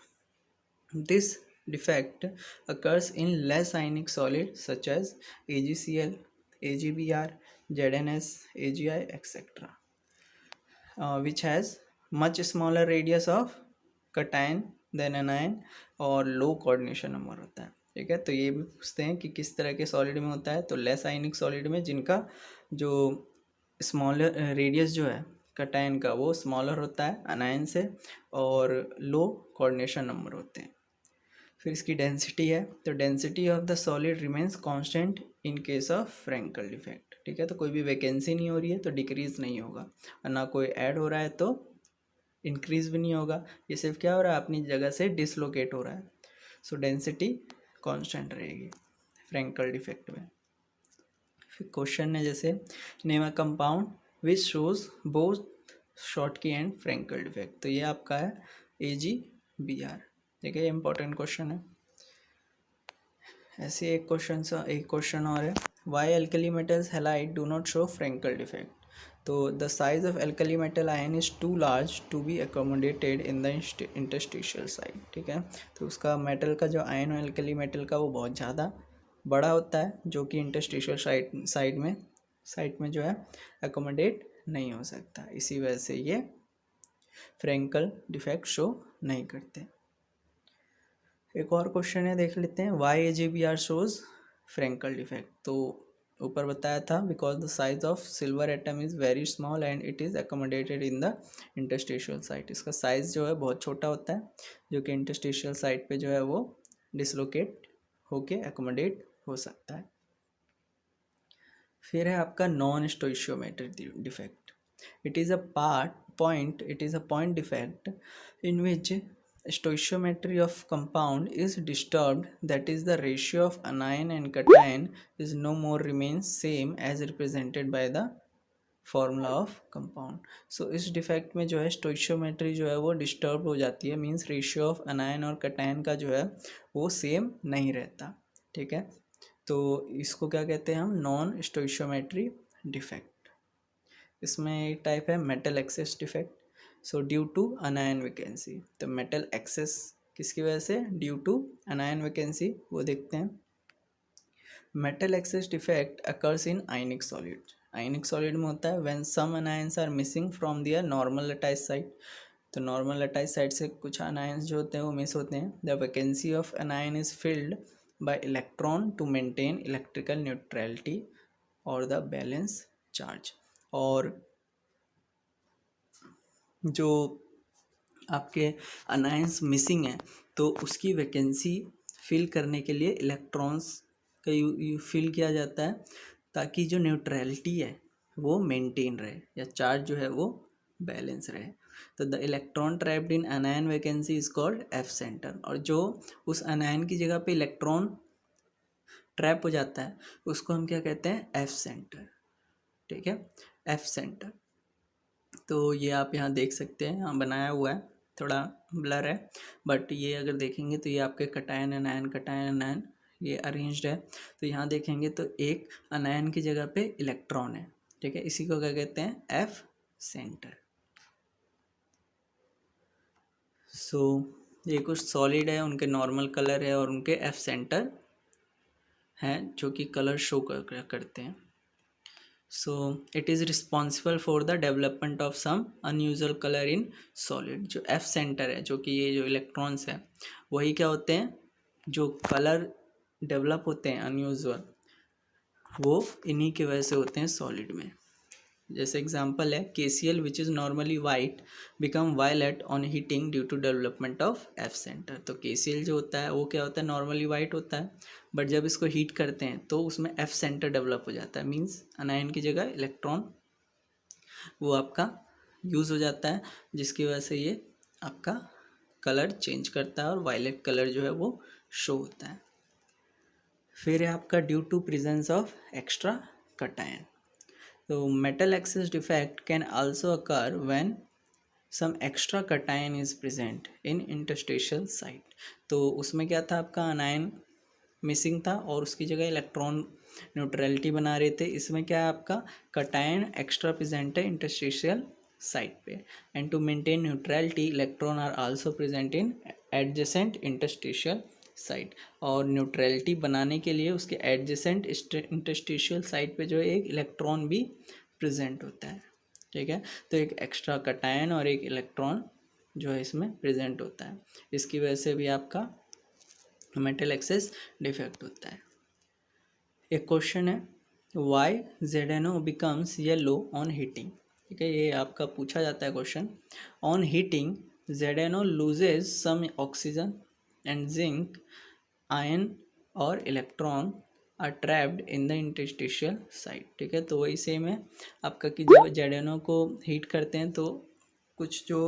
This defect occurs in less ionic solid such as AgCl, AgBr, ZnS, AgI, etc., which has much smaller radius of cation than anion और लो coordination number होता है। ठीक है, तो ये भी पूछते हैं कि किस तरह के सॉलिड में होता है, तो लेस आयनिक सॉलिड में जिनका जो स्मॉलर रेडियस जो है कटायन का वो स्मॉलर होता है अनायन से, और लो कोऑर्डिनेशन नंबर होते हैं। फिर इसकी डेंसिटी है, तो density of the solid remains constant in case of Frenkel defect. ठीक है, तो कोई भी वैकेंसी नहीं हो रही है तो डिक्रीज नहीं होगा, और ना कोई ऐड हो रहा है तो इंक्रीज भी नहीं होगा। ये सिर्फ क्या हो रहा है, अपनी जगह से डिसलोकेट हो रहा है। सो डेंसिटी कांस्टेंट रहेगी फ्रैंकल डिफेक्ट में। फिर क्वेश्चन है जैसे name a compound which shows both Schottky and Frenkel defect. तो ये आपका है AgBr। ठीक है, ये इंपॉर्टेंट क्वेश्चन है। ऐसे एक क्वेश्चन और है, why alkali metals halide do not show Frenkel defect. तो the size of alkali metal ion is too large to be accommodated in the interstitial site. ठीक है, तो उसका मेटल का जो आयन है एल्कली मेटल का वो बहुत ज़्यादा बड़ा होता है, जो कि इंटरस्टिशियल साइड में जो है अकोमोडेट नहीं हो सकता। इसी वजह से ये फ्रैंकल डिफेक्ट शो नहीं करते। एक और क्वेश्चन है, देख लेते हैं, why AgBr shows Frenkel defect. तो ऊपर बताया था because the size of silver atom is very small and it is accommodated in the interstitial site. इसका साइज़ जो है बहुत छोटा होता है, जो कि इंटरस्टिशियल साइट पे जो है वो डिसलोकेट होके अकोमोडेट हो सकता है। फिर है आपका non स्टोइशियोमेट्रिक defect. It is a point defect in which stoichiometry of compound is disturbed, that is the ratio of anion and cation is no more remains same as represented by the formula of compound। so इस defect में जो है stoichiometry जो है वो disturb हो जाती है, मीन्स रेशियो ऑफ अनायन और कटायन का जो है वो सेम नहीं रहता। ठीक है, तो इसको क्या कहते हैं हम, नॉन स्टोइशियोमेट्री डिफेक्ट। इसमें एक टाइप है metal excess defect. So due to anion vacancy, तो मेटल एक्सेस किसकी वजह से, ड्यू टू अनायन वैकेंसी, वो देखते हैं। Metal excess defect occurs in ionic solid. Ionic solid में होता है when some anions are missing from their normal lattice site. तो नॉर्मल लटाइज साइड से कुछ अनायंस जो होते हैं वो मिस होते हैं। The vacancy of anion is filled by electron to maintain electrical neutrality और द बैलेंस चार्ज। और जो आपके अनायंस मिसिंग है तो उसकी वैकेंसी फिल करने के लिए इलेक्ट्रॉन्स का फिल किया जाता है, ताकि जो न्यूट्रलिटी है वो मेंटेन रहे या चार्ज जो है वो बैलेंस रहे। तो the electron trapped in अनायन vacancy is called F centre. और जो उस अनायन की जगह पे इलेक्ट्रॉन ट्रैप हो जाता है उसको हम क्या कहते हैं, एफ सेंटर। ठीक है, एफ सेंटर। तो ये आप यहाँ देख सकते हैं, यहाँ बनाया हुआ है, थोड़ा ब्लर है, बट ये अगर देखेंगे तो ये आपके कटायन अनायन ये अरेंज्ड है। तो यहाँ देखेंगे तो एक अनायन की जगह पे इलेक्ट्रॉन है। ठीक है, इसी को क्या कहते हैं, एफ सेंटर। सो ये कुछ सॉलिड है, उनके नॉर्मल कलर है और उनके एफ सेंटर हैं जो कि कलर शो करते हैं। So it is responsible for the development of some unusual colour in solid. जो एफ सेंटर है, जो कि ये जो इलेक्ट्रॉन्स हैं वही क्या होते हैं, जो कलर डेवलप होते हैं अनयूजुअल वो इन्हीं की वजह से होते हैं सॉलिड में। जैसे एग्जांपल है KCl which is normally white become violet on heating due to development of F centre. तो KCl जो होता है वो क्या होता है, नॉर्मली वाइट होता है, बट जब इसको हीट करते हैं तो उसमें F सेंटर डेवलप हो जाता है, मीन्स अनायन की जगह इलेक्ट्रॉन वो आपका यूज़ हो जाता है, जिसकी वजह से ये आपका कलर चेंज करता है और वायलेट कलर जो है वो शो होता है। फिर है आपका due to presence of extra cation. तो metal excess defect can also occur when some extra cation is present in interstitial site. तो उसमें क्या था, आपका अनायन मिसिंग था और उसकी जगह इलेक्ट्रॉन न्यूट्रलिटी बना रहे थे। इसमें क्या है, आपका कटायन एक्स्ट्रा प्रेजेंट है इंटरस्टेशियल साइट पे, and to maintain neutrality electron are also present in adjacent interstitial site. और न्यूट्रलिटी बनाने के लिए उसके एडजेसेंट इंटरस्टेशियल साइट पे जो है एक इलेक्ट्रॉन भी प्रेजेंट होता है। ठीक है, तो एक एक्स्ट्रा कटायन और एक इलेक्ट्रॉन जो है इसमें प्रेजेंट होता है, इसकी वजह से भी आपका मेटल एक्सेस डिफेक्ट होता है। एक क्वेश्चन है, why ZnO becomes yellow on heating. ठीक है, ये आपका पूछा जाता है question. On heating ZnO loses some oxygen and zinc ion और electron are trapped in the interstitial site. ठीक है, तो वही सेम है आपका कि जब ZnO को हीट करते हैं तो कुछ जो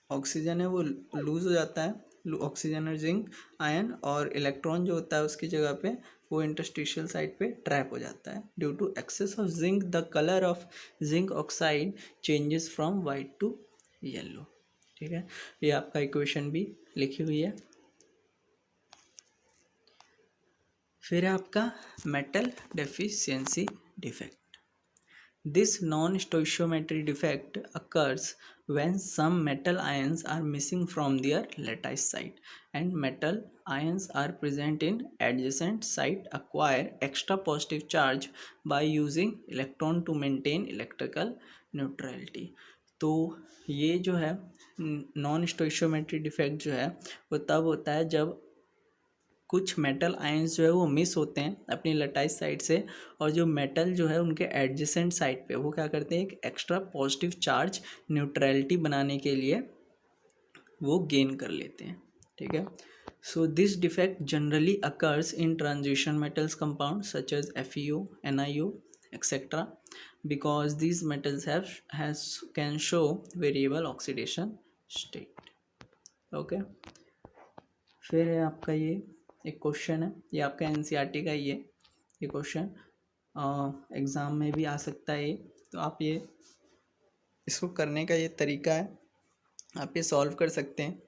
ऑक्सीजन है वो लूज हो जाता है, ऑक्सीजन और जिंक आयन, और इलेक्ट्रॉन जो होता है उसकी जगह पे वो इंटरस्टिशियल साइट पे ट्रैप हो जाता है। Due to excess of zinc the colour of zinc oxide changes from white to yellow. ठीक है, ये आपका इक्वेशन भी लिखी हुई है। फिर है आपका metal deficiency defect. This non-stoichiometry defect occurs when some metal ions are missing from their lattice site and metal ions are present in adjacent site acquire extra positive charge by using electron to maintain electrical neutrality। तो ये जो है non stoichiometry defect जो है वो तब होता है जब कुछ मेटल आयंस जो है वो मिस होते हैं अपनी लटाइस साइड से, और जो मेटल जो है उनके एडजेसेंट साइड पे वो क्या करते हैं, एक एक्स्ट्रा पॉजिटिव चार्ज न्यूट्रलिटी बनाने के लिए वो गेन कर लेते हैं। ठीक है, so this defect generally occurs in transition metals compound such as FeO, NiO et cetera, because these metals can show variable oxidation state। Okay, फिर है आपका ये एक क्वेश्चन है, ये आपका NCERT का ही है ये क्वेश्चन, एग्ज़ाम में भी आ सकता है ये। तो आप ये इसको करने का ये तरीका है, आप ये सॉल्व कर सकते हैं।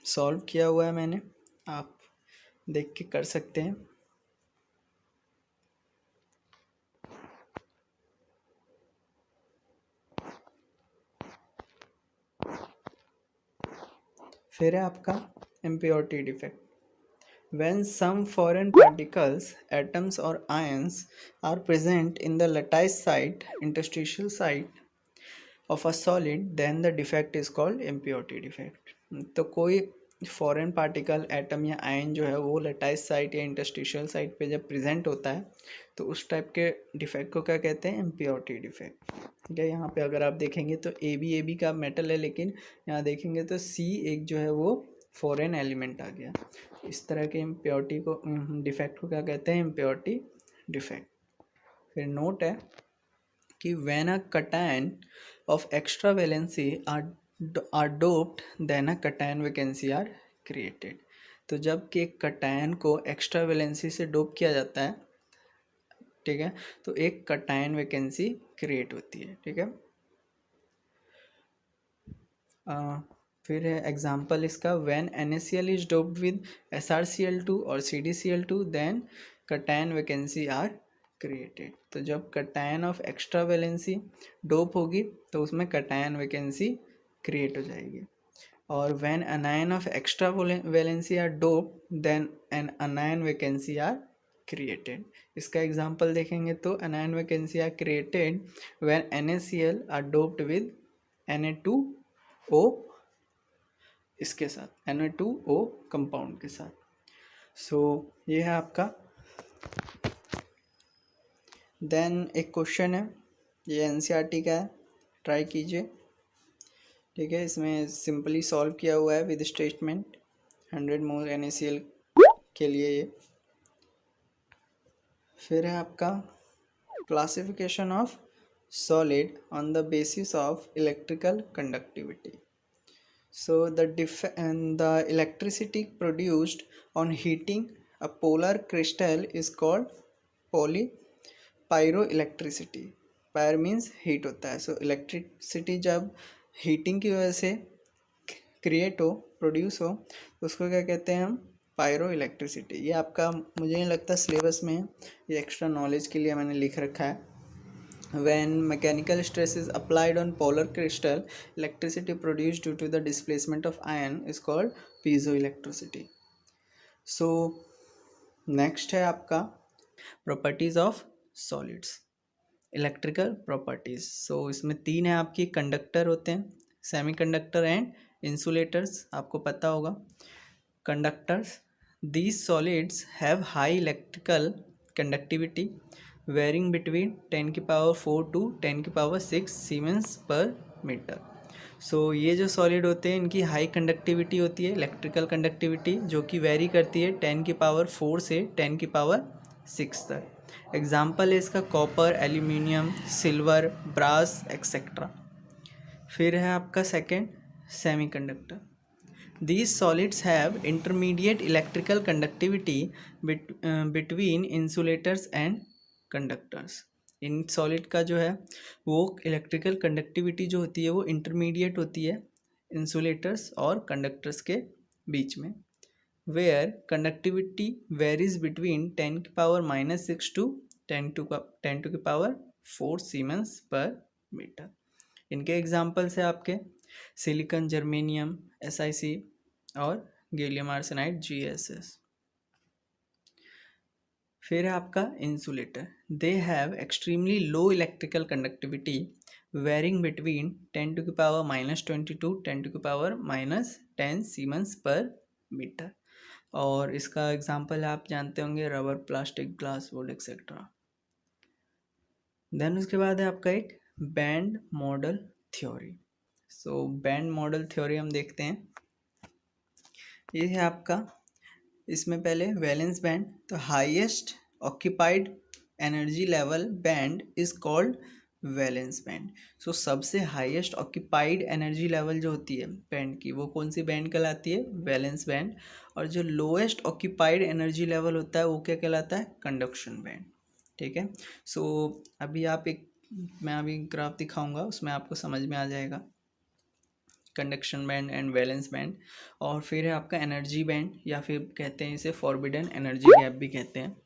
सॉल्व किया हुआ है मैंने, आप देख के कर सकते हैं। फिर है आपका impurity defect. When some foreign particles, atoms or ions are present in the lattice site, interstitial site of a solid, then the defect is called impurity defect। तो कोई फॉरेन पार्टिकल, एटम या आयन जो है वो lattice site या interstitial site पे जब present होता है तो उस टाइप के डिफेक्ट को क्या कहते हैं, इम्प्योरिटी डिफेक्ट। ठीक है, यहाँ पे अगर आप देखेंगे तो AB का मेटल है, लेकिन यहाँ देखेंगे तो C एक जो है वो फॉरेन एलिमेंट आ गया। इस तरह के इम्प्योरिटी को, डिफेक्ट को क्या कहते हैं, इम्प्योरिटी डिफेक्ट। फिर नोट है कि when a cation of extra valency are doped then a cation vacancy are created. तो जब कि एक कटायन को एक्स्ट्रा वैलेंसी से डोप किया जाता है, ठीक है, तो एक कटायन वैकेंसी क्रिएट होती है। ठीक है, फिर है एग्जांपल इसका, when NaCl is doped with SrCl2 और CdCl2 then cation vacancy are created. तो जब cation of extra valency dope होगी तो उसमें कटायन वैकेंसी क्रिएट हो जाएगी। और when anion of extra valency are dope then an anion vacancy are created. इसका एग्जांपल देखेंगे तो anion vacancy are created when NaCl are doped with Na2O इसके साथ, Na2O कंपाउंड के साथ। सो ये है आपका देन एक क्वेश्चन है, ये एनसीईआरटी का है, ट्राई कीजिए। ठीक है, इसमें सिंपली सॉल्व किया हुआ है विद स्टेटमेंट 100 मोल NaCl के लिए ये। फिर है आपका classification of solid on the basis of electrical conductivity. So the electricity produced on heating a polar crystal is called pyroelectricity. Pyro means heat होता है, so electricity जब heating की वजह से create हो, produce हो, तो उसको क्या कहते हैं हम? Pyroelectricity. ये आपका मुझे नहीं लगता सिलेबस में है, ये एक्स्ट्रा नॉलेज के लिए मैंने लिख रखा है। When mechanical stress is applied on polar crystal, electricity produced due to the displacement of ion is called piezoelectricity. So next है आपका properties of solids, electrical properties. So इसमें तीन है आपकी, कंडक्टर होते हैं, सेमीकंडक्टर एंड इंसुलेटर्स, आपको पता होगा। Conductors, these solids have high electrical conductivity varying between 10 की पावर 4 टू 10 की power 6 siemens per metre. So ये जो सॉलिड होते हैं इनकी हाई कंडक्टिविटी होती है, इलेक्ट्रिकल कंडक्टिविटी, जो कि वेरी करती है 10 की पावर 4 से 10 की पावर 6 तक। एग्जाम्पल है इसका copper, aluminium, silver, brass et cetera. फिर है आपका second semiconductor. These solids have intermediate electrical conductivity between insulators and conductors. इन सॉलिड का जो है वो इलेक्ट्रिकल कंडक्टिविटी जो होती है वो इंटरमीडिएट होती है इंसुलेटर्स और कंडक्टर्स के बीच में। वेयर कंडक्टिविटी वेरीज बिटवीन 10 की पावर -6 टू 10 टू की पावर 4 सीमेंस पर मीटर। इनके एग्जाम्पल्स है आपके सिलिकॉन, जर्मेनियम SiC और गैलियम आर्सेनाइड GaAs। फिर है आपका insulator. They have extremely low electrical conductivity varying between 10 to की पावर -20 टू 10 टू की पावर -10 सीमेंस पर मीटर। और इसका एग्जांपल आप जानते होंगे rubber, plastic, glass, wood et cetera. Then उसके बाद है आपका एक band model theory. So band model theory हम देखते हैं। ये है आपका, इसमें पहले वैलेंस बैंड, तो highest occupied energy level band is called valence band. So सबसे हाईएस्ट ऑक्यूपाइड एनर्जी लेवल जो होती है बैंड की, वो कौन सी बैंड कहलाती है? Valence band. और जो लोएस्ट ऑक्यूपाइड एनर्जी लेवल होता है वो क्या कहलाता है? Conduction band. ठीक है, सो अभी मैं अभी ग्राफ दिखाऊंगा, उसमें आपको समझ में आ जाएगा conduction band and valence band. और फिर है आपका एनर्जी बैंड, या फिर कहते हैं इसे फॉरबिडन एनर्जी गैप भी कहते हैं।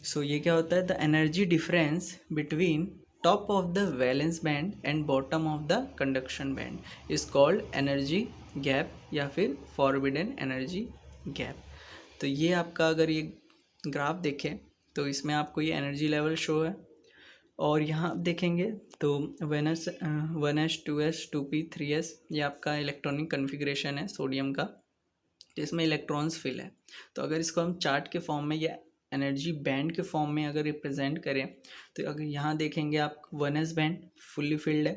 सो ये क्या होता है? The energy difference between top of the valence band and bottom of the conduction band is called energy gap या फिर फॉरबिडन एनर्जी गैप। तो ये आपका अगर ये ग्राफ देखें तो इसमें आपको ये एनर्जी लेवल शो है, और यहाँ आप देखेंगे तो 1s 2s 2p 3s ये आपका इलेक्ट्रॉनिक कन्फिग्रेशन है सोडियम का, तो इसमें इलेक्ट्रॉन्स फिल है। तो अगर इसको हम चार्ट के फॉर्म में या एनर्जी बैंड के फॉर्म में अगर रिप्रेजेंट करें, तो अगर यहाँ देखेंगे आप 1s बैंड फुल्ली फिल्ड है,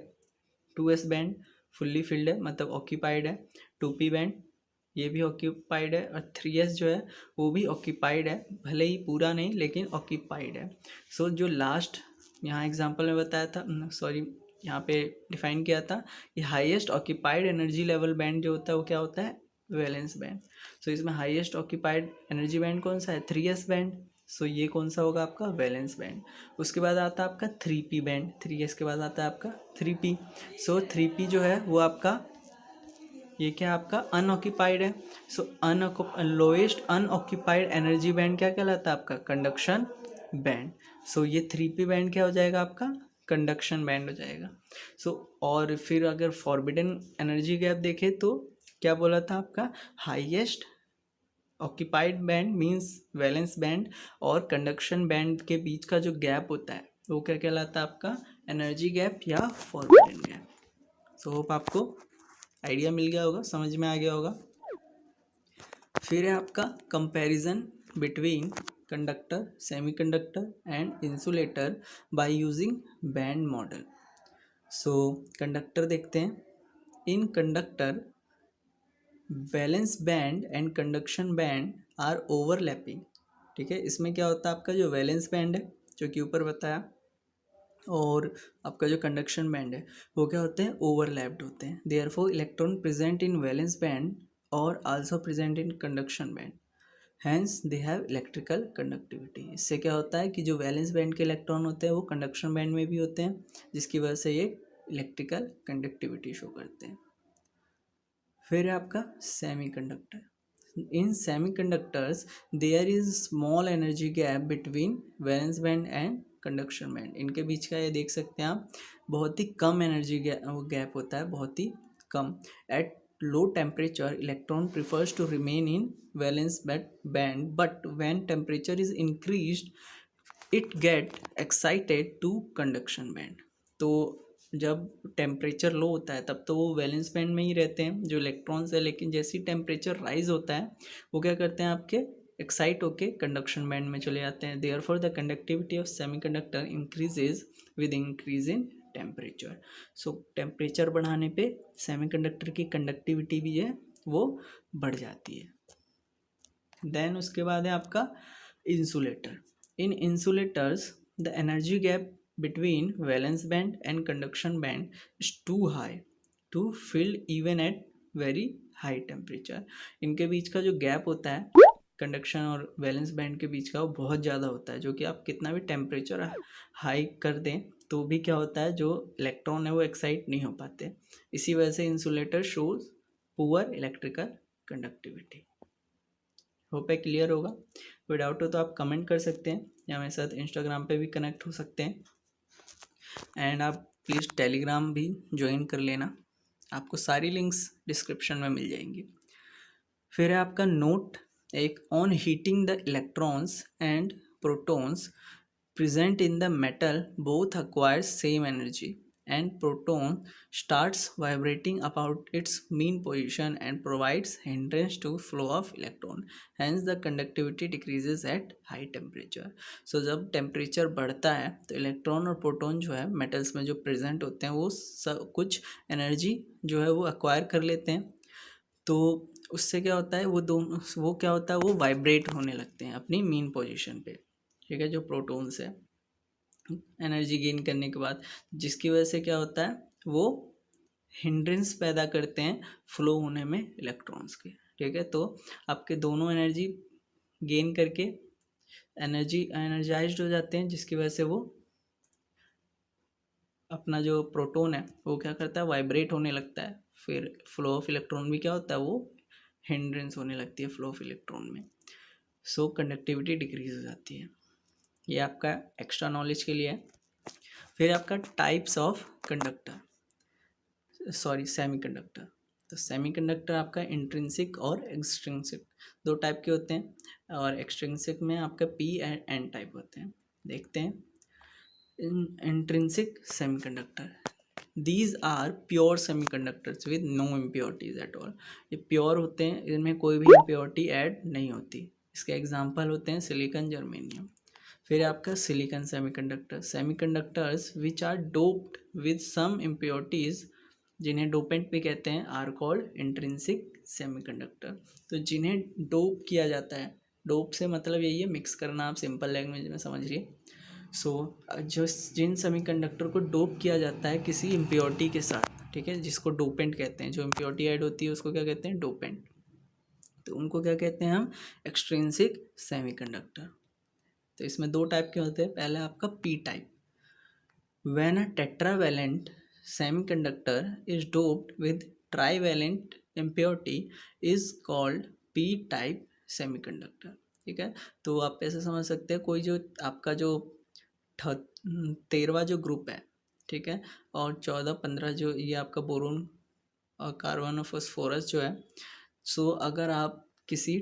2s बैंड फुल्ली फिल्ड है मतलब ऑक्यूपाइड है, 2p बैंड ये भी ऑक्यूपाइड है, और 3s जो है वो भी ऑक्यूपाइड है, भले ही पूरा नहीं लेकिन ऑक्यूपाइड है। सो जो लास्ट यहाँ एग्जांपल में बताया था, यहाँ पे डिफाइन किया था, ये highest occupied energy level band जो होता है वो क्या होता है? Valence band. सो इसमें हाईएस्ट ऑक्यूपाइड एनर्जी बैंड कौन सा है? 3s band. सो ये कौन सा होगा आपका? Valence band. उसके बाद आता है आपका 3p बैंड, 3s के बाद आता है आपका 3p। सो 3p जो है वो आपका ये क्या आपका? अनऑक्यूपाइड है। सो लोएस्ट अनऑक्यूपाइड एनर्जी बैंड क्या कहलाता है आपका? Conduction band. सो ये 3p बैंड क्या हो जाएगा आपका? कंडक्शन बैंड हो जाएगा। सो और फिर अगर फॉरबिडन एनर्जी गैप देखें तो क्या बोला था आपका? Highest occupied band means valence band और कंडक्शन बैंड के बीच का जो गैप होता है वो क्या कहलाता है आपका? एनर्जी गैप या फॉरबिडन गैप। सो होप आपको आइडिया मिल गया होगा, समझ में आ गया होगा। फिर है आपका comparison between conductor, semiconductor and insulator by using band model. So conductor देखते हैं. In conductor, valence band and conduction band are overlapping. ठीक है, इसमें क्या होता है, आपका जो वैलेंस बैंड है जो कि ऊपर बताया, और आपका जो कंडक्शन बैंड है वो क्या होते हैं, ओवरलैप्ड होते हैं. Therefore electron present in valence band और also present in conduction band, hence they have electrical conductivity. इससे क्या होता है कि जो वैलेंस बैंड के इलेक्ट्रॉन होते हैं वो कंडक्शन बैंड में भी होते हैं, जिसकी वजह से ये इलेक्ट्रिकल कंडक्टिविटी शो करते हैं. फिर है आपका semiconductor. In semiconductors there is small energy gap between valence band and conduction band. इनके बीच का ये देख सकते हैं आप, बहुत ही कम एनर्जी गैप होता है, बहुत ही कम. At low temperature electron prefers to remain in valence band, but when temperature is increased it get excited to conduction band. तो जब टेम्परेचर लो होता है तब तो वो वैलेंस बैंड में ही रहते हैं जो इलेक्ट्रॉन्स है, लेकिन जैसे ही टेम्परेचर राइज होता है वो क्या करते हैं, आपके एक्साइट होके कंडक्शन बैंड में चले जाते हैं. Therefore the conductivity of semiconductor increases with increase in temperature. So temperature बढ़ाने पे सेमीकंडक्टर की कंडक्टिविटी भी है वो बढ़ जाती है. देन उसके बाद है आपका insulator. In insulators the energy gap between valence band and conduction band is too high to fill even at very high temperature. इनके बीच का जो गैप होता है कंडक्शन और वैलेंस बैंड के बीच का वो बहुत ज़्यादा होता है, जो कि आप कितना भी टेम्परेचर हाई कर दें तो भी क्या होता है, जो इलेक्ट्रॉन है वो एक्साइट नहीं हो पाते. इसी वजह से insulator shows poor electrical conductivity. Hope है क्लियर होगा. कोई डाउट हो तो आप कमेंट कर सकते हैं या मेरे साथ इंस्टाग्राम पे भी कनेक्ट हो सकते हैं. एंड आप प्लीज़ टेलीग्राम भी ज्वाइन कर लेना, आपको सारी लिंक्स डिस्क्रिप्शन में मिल जाएंगी. फिर है आपका नोट एक, on heating the electrons and protons present in the metal both acquires same energy and proton starts vibrating about its mean position and provides hindrance to flow of electron, hence the conductivity decreases at high temperature. So जब temperature बढ़ता है तो electron और proton जो है metals में जो present होते हैं वो कुछ एनर्जी जो है वो अक्वायर कर लेते हैं. तो उससे क्या होता है, वो क्या होता है, वो वाइब्रेट होने लगते हैं अपनी मीन पोजिशन पे. ठीक है, जो प्रोटॉन्स है एनर्जी गेन करने के बाद, जिसकी वजह से क्या होता है, वो हिंड्रेंस पैदा करते हैं फ्लो होने में इलेक्ट्रॉन्स के. ठीक है, तो आपके दोनों एनर्जी गेन करके एनर्जाइज्ड हो जाते हैं, जिसकी वजह से वो अपना जो प्रोटॉन है वो क्या करता है, वाइब्रेट होने लगता है. फिर फ्लो ऑफ इलेक्ट्रॉन भी क्या होता है, वो हिंड्रेंस होने लगती है फ्लो ऑफ इलेक्ट्रॉन में. सो कंडक्टिविटी डिक्रीज हो जाती है. ये आपका एक्स्ट्रा नॉलेज के लिए है. फिर आपका types of conductor, sorry semiconductor. तो सेमीकंडक्टर आपका इंट्रिंसिक और एक्सट्रिंसिक दो टाइप के होते हैं, और एक्सट्रिंसिक में आपका पी एंड एन टाइप होते हैं. देखते हैं. Intrinsic semiconductor, these are pure semiconductors with no impurities at all. ये प्योर होते हैं, इनमें कोई भी इम्प्योरिटी ऐड नहीं होती. इसके एग्जाम्पल होते हैं सिलिकॉन, जर्मेनियम. फिर आपका silicon semiconductor, semiconductors which are doped with some impurities, जिन्हें डोपेंट भी कहते हैं, आर कॉल्ड इंट्रिंसिक सेमीकंडक्टर. तो जिन्हें डोप किया जाता है, डोप से मतलब यही है मिक्स करना, आप सिंपल लैंग्वेज में समझिए. सो जो जिन सेमीकंडक्टर को डोप किया जाता है किसी इम्प्योरिटी के साथ, ठीक है, जिसको डोपेंट कहते हैं, जो इम्प्योरिटी ऐड होती है उसको क्या कहते हैं, डोपेंट. तो उनको क्या कहते हैं हम, एक्सट्रिंसिक सेमीकंडक्टर. तो इसमें दो टाइप के होते हैं. पहले आपका P type, when a tetravalent semiconductor is doped with trivalent impurity is called P type semiconductor. ठीक है, तो आप ऐसे समझ सकते हैं, कोई जो आपका जो 13वां जो ग्रुप है, ठीक है, और 14, 15 जो ये आपका बोरोन और कार्बन और फास्फोरस जो है. सो अगर आप किसी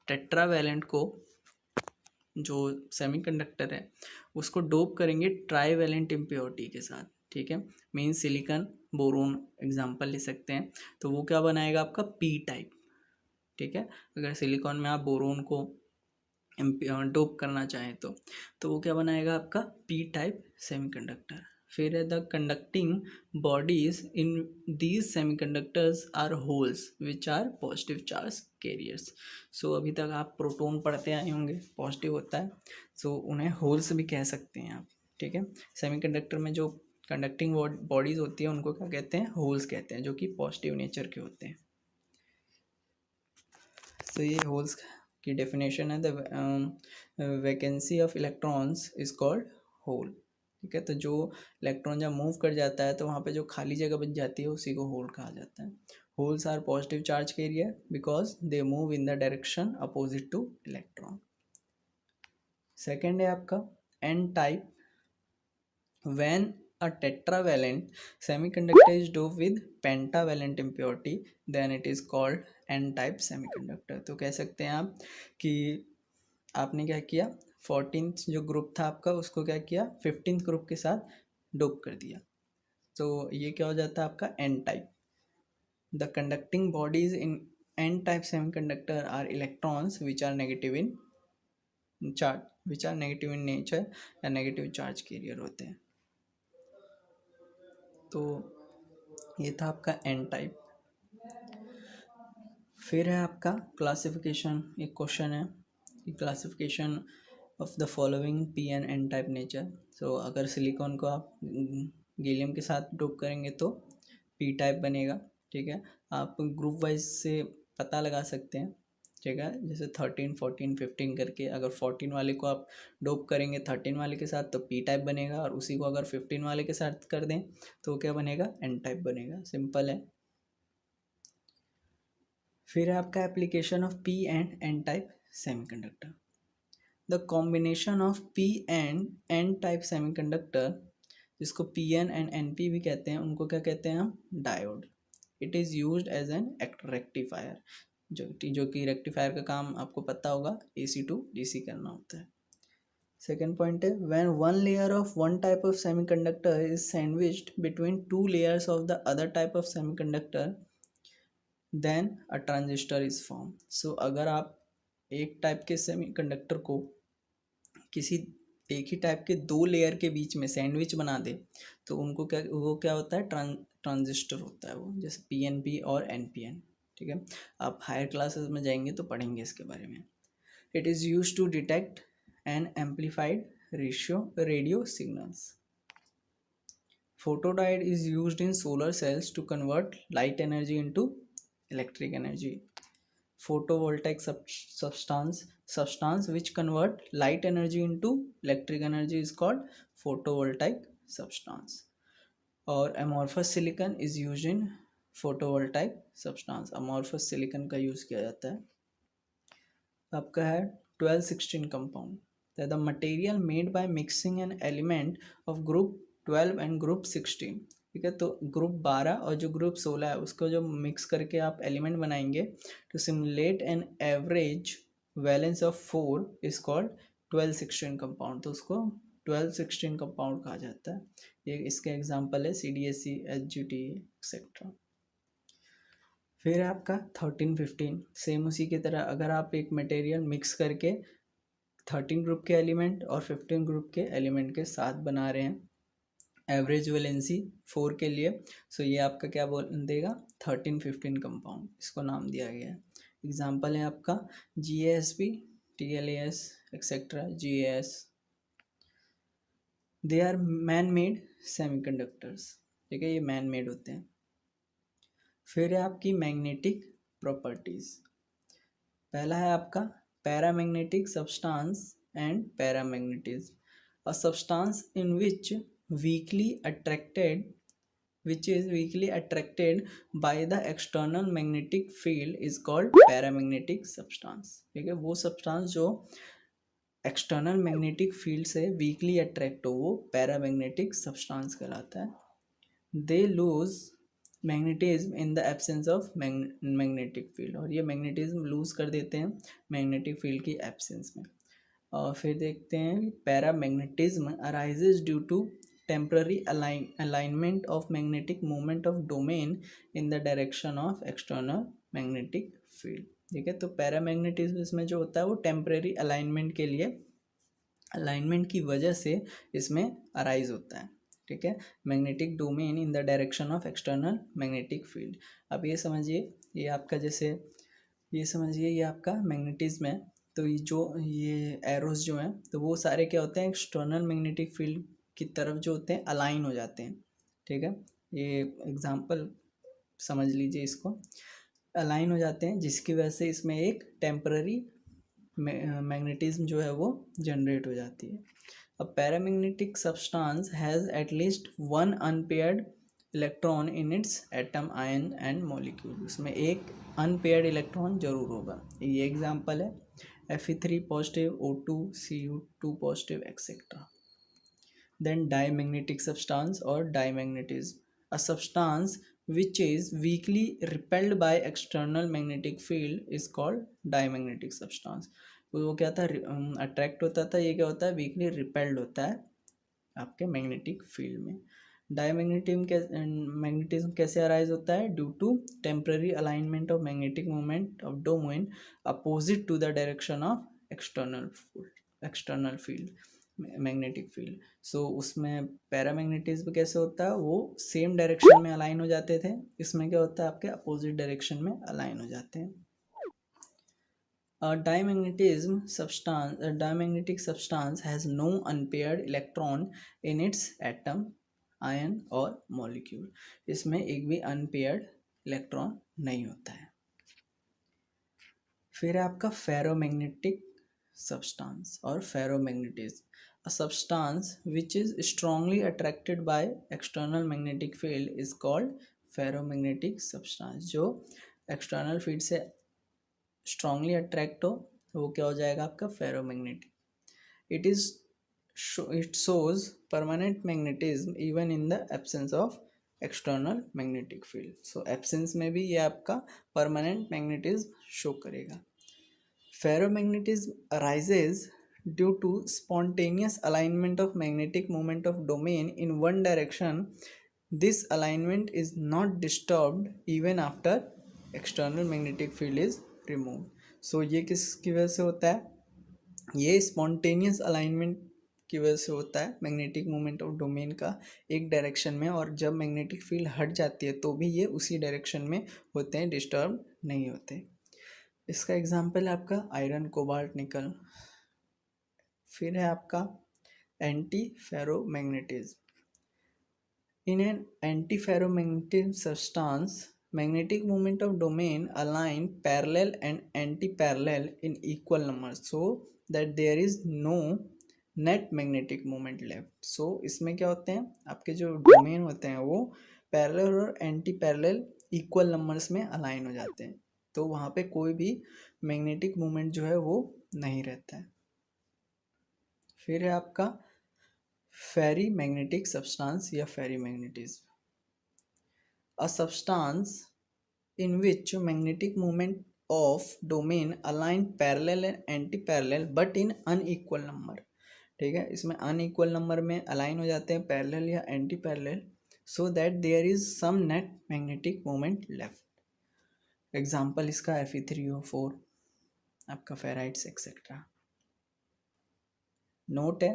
टेट्रावैलेंट को जो सेमीकंडक्टर है उसको डोप करेंगे ट्राइवैलेंट इम्प्योरिटी के साथ, ठीक है, मीन सिलिकॉन, बोरोन एग्जांपल ले सकते हैं, तो वो क्या बनाएगा आपका पी टाइप. ठीक है, अगर सिलिकॉन में आप बोरोन को डोप करना चाहें तो वो क्या बनाएगा आपका पी टाइप सेमीकंडक्टर। फिर है the conducting bodies in these semiconductors are holes which are positive charge carriers. So अभी तक आप प्रोटॉन पढ़ते आए होंगे, पॉजिटिव होता है, सो उन्हें होल्स भी कह सकते हैं आप, ठीक है। सेमीकंडक्टर में जो कंडक्टिंग बॉडीज होती है उनको क्या कहते हैं, होल्स कहते हैं, जो कि पॉजिटिव नेचर के होते हैं। तो ये होल्स की डेफिनेशन है, the vacancy of electrons is called hole, ठीक है। तो जो इलेक्ट्रॉन जब मूव कर जाता है तो वहाँ पे जो खाली जगह बच जाती है उसी को होल कहा जाता है। Holes are positive charge carrier because they move in the direction opposite to electron. Second है आपका n type, when a tetravalent semiconductor is doped with pentavalent impurity then it is called n-type semiconductor। तो कह सकते हैं आप कि आपने क्या किया, 14th जो ग्रुप था आपका उसको क्या किया, 15th ग्रुप के साथ डोप कर दिया, तो ये क्या हो जाता है आपका n type. The conducting bodies in n type semiconductor are electrons which are negative in charge, which are negative in nature या नेगेटिव चार्ज कैरियर होते हैं। तो ये था आपका एन टाइप। फिर है आपका क्लासिफिकेशन, एक क्वेश्चन है कि classification of the following P N N type nature. So अगर सिलिकॉन को आप गैलियम के साथ डोप करेंगे तो पी टाइप बनेगा, ठीक है। आप ग्रुप वाइज से पता लगा सकते हैं, ठीक है, जैसे 13 14 15 करके, अगर 14 वाले को आप डोप करेंगे 13 वाले के साथ तो पी टाइप बनेगा, और उसी को अगर 15 वाले के साथ कर दें तो क्या बनेगा, एन टाइप बनेगा, सिंपल है। फिर है आपका application of P and N type semiconductor. The combination of P and N type semiconductor, जिसको P N and N P भी कहते हैं, उनको क्या कहते हैं हम, diode. It is used as an rectifier, जो कि रेक्टिफायर का काम आपको पता होगा, AC टू DC करना होता है। सेकेंड पॉइंट है when one layer of one type of semiconductor is sandwiched between two layers of the other type of semiconductor then a transistor is form. So अगर आप एक टाइप के semiconductor को किसी एक ही टाइप के दो लेयर के बीच में सैंडविच बना दे तो उनको क्या, वो क्या होता है, ट्रांजिस्टर होता है वो, जैसे PNP और NPN, ठीक है। आप हायर क्लासेस में जाएंगे तो पढ़ेंगे इसके बारे में। It is use to detect and amplified radio signals. Photodiode is used in solar cells to convert light energy into electric energy. Photovoltaic substance which convert light energy into electric energy is called photovoltaic substance. और amorphous silicon is used in photovoltaic substance, amorphous silicon का use किया जाता है। आपका है 12-16 compound, the material made by mixing an element of group 12 and group 16, ठीक है। तो ग्रुप 12 और जो ग्रुप 16 है उसको जो मिक्स करके आप एलिमेंट बनाएंगे to simulate an average valence of 4 is called 12-16 compound. तो उसको 12-16 कंपाउंड कहा जाता है। ये इसके एग्जांपल है CDSC, HGT एक्सेट्रा। फिर है आपका 13-15, सेम उसी की तरह, अगर आप एक मटेरियल मिक्स करके 13 ग्रुप के एलिमेंट और 15 ग्रुप के एलिमेंट के साथ बना रहे हैं एवरेज वैलेंसी 4 के लिए, सो ये आपका क्या बोल देगा, 13-15 कंपाउंड, इसको नाम दिया गया है। एग्जांपल है आपका GASP, TLAS et cetera, GAS, they are man made semiconductors, ठीक है, ये मैन मेड होते हैं। फिर है आपकी मैग्नेटिक प्रॉपर्टीज। पहला है आपका paramagnetic substance and paramagnetism, a substance in which weakly attracted which is weakly attracted by the external magnetic field is called paramagnetic substance, ठीक है। वो सब्सटेंस जो एक्सटर्नल मैग्नेटिक फील्ड से वीकली अट्रैक्ट हो वो पैरामैग्नेटिक सब्सटेंस कहलाता है। They lose magnetism in the absence of magnetic field, और ये मैग्नेटिज्म लूज कर देते हैं मैग्नेटिक फील्ड की एब्सेंस में। और फिर देखते हैं paramagnetism arises due to temporary alignment of magnetic moment of domain in the direction of external magnetic field, ठीक है। तो पैरामैग्नेटिज्म इसमें जो होता है वो टेम्परेरी अलाइनमेंट के लिए, अलाइनमेंट की वजह से इसमें अराइज होता है। ठीक है। Magnetic domain in the direction of external magnetic field. अब ये समझिए, ये आपका जैसे ये समझिए ये आपका मैग्नेटिज्म है, तो ये एरोस जो हैं तो वो सारे क्या होते हैं, एक्सटर्नल मैग्नेटिक फील्ड की तरफ जो होते हैं अलाइन हो जाते हैं। ठीक है। ये एग्जांपल समझ लीजिए, इसको अलाइन हो जाते हैं, जिसकी वजह से इसमें एक टेम्पररी मैग्नेटिज्म जो है वो जनरेट हो जाती है। A paramagnetic substance has at least one unpaired electron in its atom, ion and molecule. उसमें एक अनपेयर्ड इलेक्ट्रॉन जरूर होगा। ये एग्जांपल है Fe3 positive, O2, Cu2 positive, etcetera. Then diamagnetic substance और diamagnetism. A substance which is weakly repelled by external magnetic field is called diamagnetic substance। तो वो क्या था, अट्रैक्ट होता था, ये क्या होता है, वीकली रिपेल्ड होता है आपके मैग्नेटिक फील्ड में। मैग्नेटिज्म कैसे अराइज होता है, due to temporary alignment of magnetic moment of domain opposite to the direction of external field, magnetic field. So उसमें पैरामैग्नेटिज्म कैसे होता है, वो सेम डायरेक्शन में अलाइन हो जाते थे, इसमें क्या होता है आपके अपोजिट डायरेक्शन में अलाइन हो जाते हैं। Diamagnetic substance has no unpaired electron in its atom, ion और मॉलिक्यूल। इसमें एक भी अनपेयर्ड इलेक्ट्रॉन नहीं होता है। फिर है आपका फेरोमैग्नेटिक सब्सटेंस और ferromagnetism. A substance which is strongly attracted by external magnetic field is called ferromagnetic substance। जो एक्सटर्नल फील्ड से स्ट्रांगली अट्रैक्ट हो वो क्या हो जाएगा आपका ferromagnetic. It shows permanent magnetism even in the absence of external magnetic field. So absence में भी ये आपका परमानेंट मैग्नेटिज्म शो करेगा। Ferromagnetism arises due to spontaneous alignment of magnetic moment of domain in one direction. This alignment is not disturbed even after external magnetic field is removed। so ये किसकी वजह से होता है, ये spontaneous alignment की वजह से होता है मैग्नेटिक मोमेंट ऑफ डोमेन का एक डायरेक्शन में, और जब मैग्नेटिक फील्ड हट जाती है तो भी ये उसी डायरेक्शन में होते हैं, डिस्टर्ब नहीं होते। इसका एग्जाम्पल है आपका आयरन, कोबाल्ट, निकल। फिर है आपका anti ferromagnetism. In an anti ferromagnetic substance magnetic moment of domain align parallel and anti-parallel in equal numbers so that there is no net magnetic moment left। so इसमें क्या होते हैं आपके जो डोमेन होते हैं वो पैरेलल और एंटी पैरेलल इक्वल नंबर्स में अलाइन हो जाते हैं, तो वहाँ पे कोई भी मैग्नेटिक मोमेंट जो है वो नहीं रहता है। फिर है आपका फेरीमैग्नेटिक सब्सटेंस या फेरीमैग्नेटिज्म। A substance in which magnetic moment of domain align parallel and anti-parallel but in unequal number। ठीक है, इसमें unequal number में अलाइन हो जाते हैं पैरेलल या anti parallel, so that there is some net magnetic moment left। Example इसका Fe3O4, आपका फेराइट्स एक्सेट्रा। नोट है,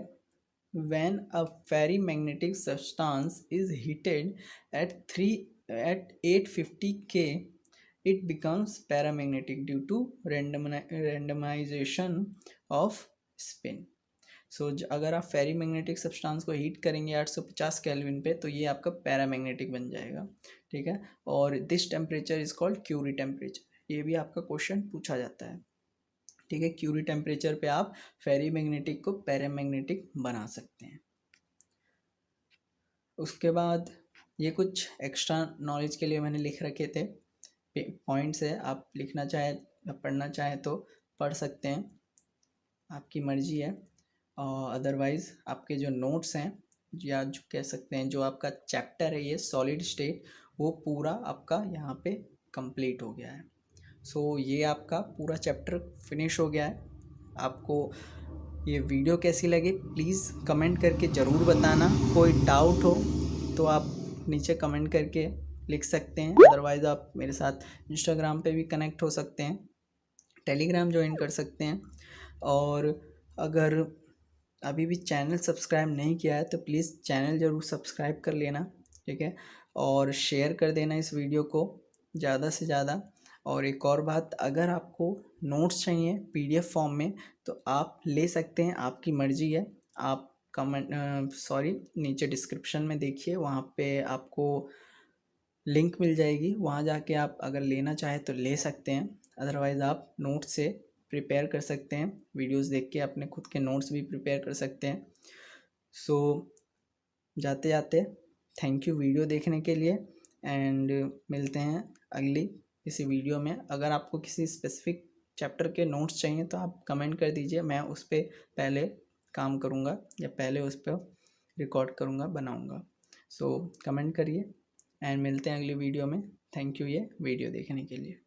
when a ferrimagnetic substance is heated at 850 K it becomes paramagnetic due to randomization of spin। सो अगर आप फेरीमैग्नेटिक substance को heat करेंगे 850 kelvin पे तो ये आपका पैरामैग्नेटिक बन जाएगा। ठीक है, और this temperature is called Curie temperature, ये भी आपका क्वेश्चन पूछा जाता है। ठीक है, क्यूरी टेम्परेचर पे आप फेरीमैग्नेटिक को पैरामैग्नेटिक बना सकते हैं। उसके बाद ये कुछ एक्स्ट्रा नॉलेज के लिए मैंने लिख रखे थे पॉइंट्स है, आप लिखना चाहे या पढ़ना चाहे तो पढ़ सकते हैं, आपकी मर्जी है। और अदरवाइज़ आपके जो नोट्स हैं या जो कह सकते हैं जो आपका चैप्टर है ये सॉलिड स्टेट, वो पूरा आपका यहाँ पे कंप्लीट हो गया है। सो ये आपका पूरा चैप्टर फिनिश हो गया है। आपको ये वीडियो कैसी लगी प्लीज़ कमेंट करके ज़रूर बताना। कोई डाउट हो तो आप नीचे कमेंट करके लिख सकते हैं, अदरवाइज़ आप मेरे साथ इंस्टाग्राम पे भी कनेक्ट हो सकते हैं। टेलीग्राम ज्वाइन कर सकते हैं। और अगर अभी भी चैनल सब्सक्राइब नहीं किया है तो प्लीज़ चैनल ज़रूर सब्सक्राइब कर लेना, ठीक है, और शेयर कर देना इस वीडियो को ज़्यादा से ज़्यादा। और एक और बात, अगर आपको नोट्स चाहिए PDF फॉर्म में तो आप ले सकते हैं, आपकी मर्ज़ी है। आप नीचे डिस्क्रिप्शन में देखिए, वहाँ पे आपको लिंक मिल जाएगी, वहाँ जाके आप अगर लेना चाहें तो ले सकते हैं। अदरवाइज़ आप नोट से प्रिपेयर कर सकते हैं, वीडियोस देख के अपने खुद के नोट्स भी प्रिपेयर कर सकते हैं। सो जाते जाते थैंक यू वीडियो देखने के लिए, एंड मिलते हैं अगली किसी वीडियो में। अगर आपको किसी स्पेसिफिक चैप्टर के नोट्स चाहिए तो आप कमेंट कर दीजिए, मैं उस पर पहले काम करूँगा या पहले उस पर रिकॉर्ड करूँगा, बनाऊँगा। सो कमेंट करिए एंड मिलते हैं अगली वीडियो में। थैंक यू ये वीडियो देखने के लिए।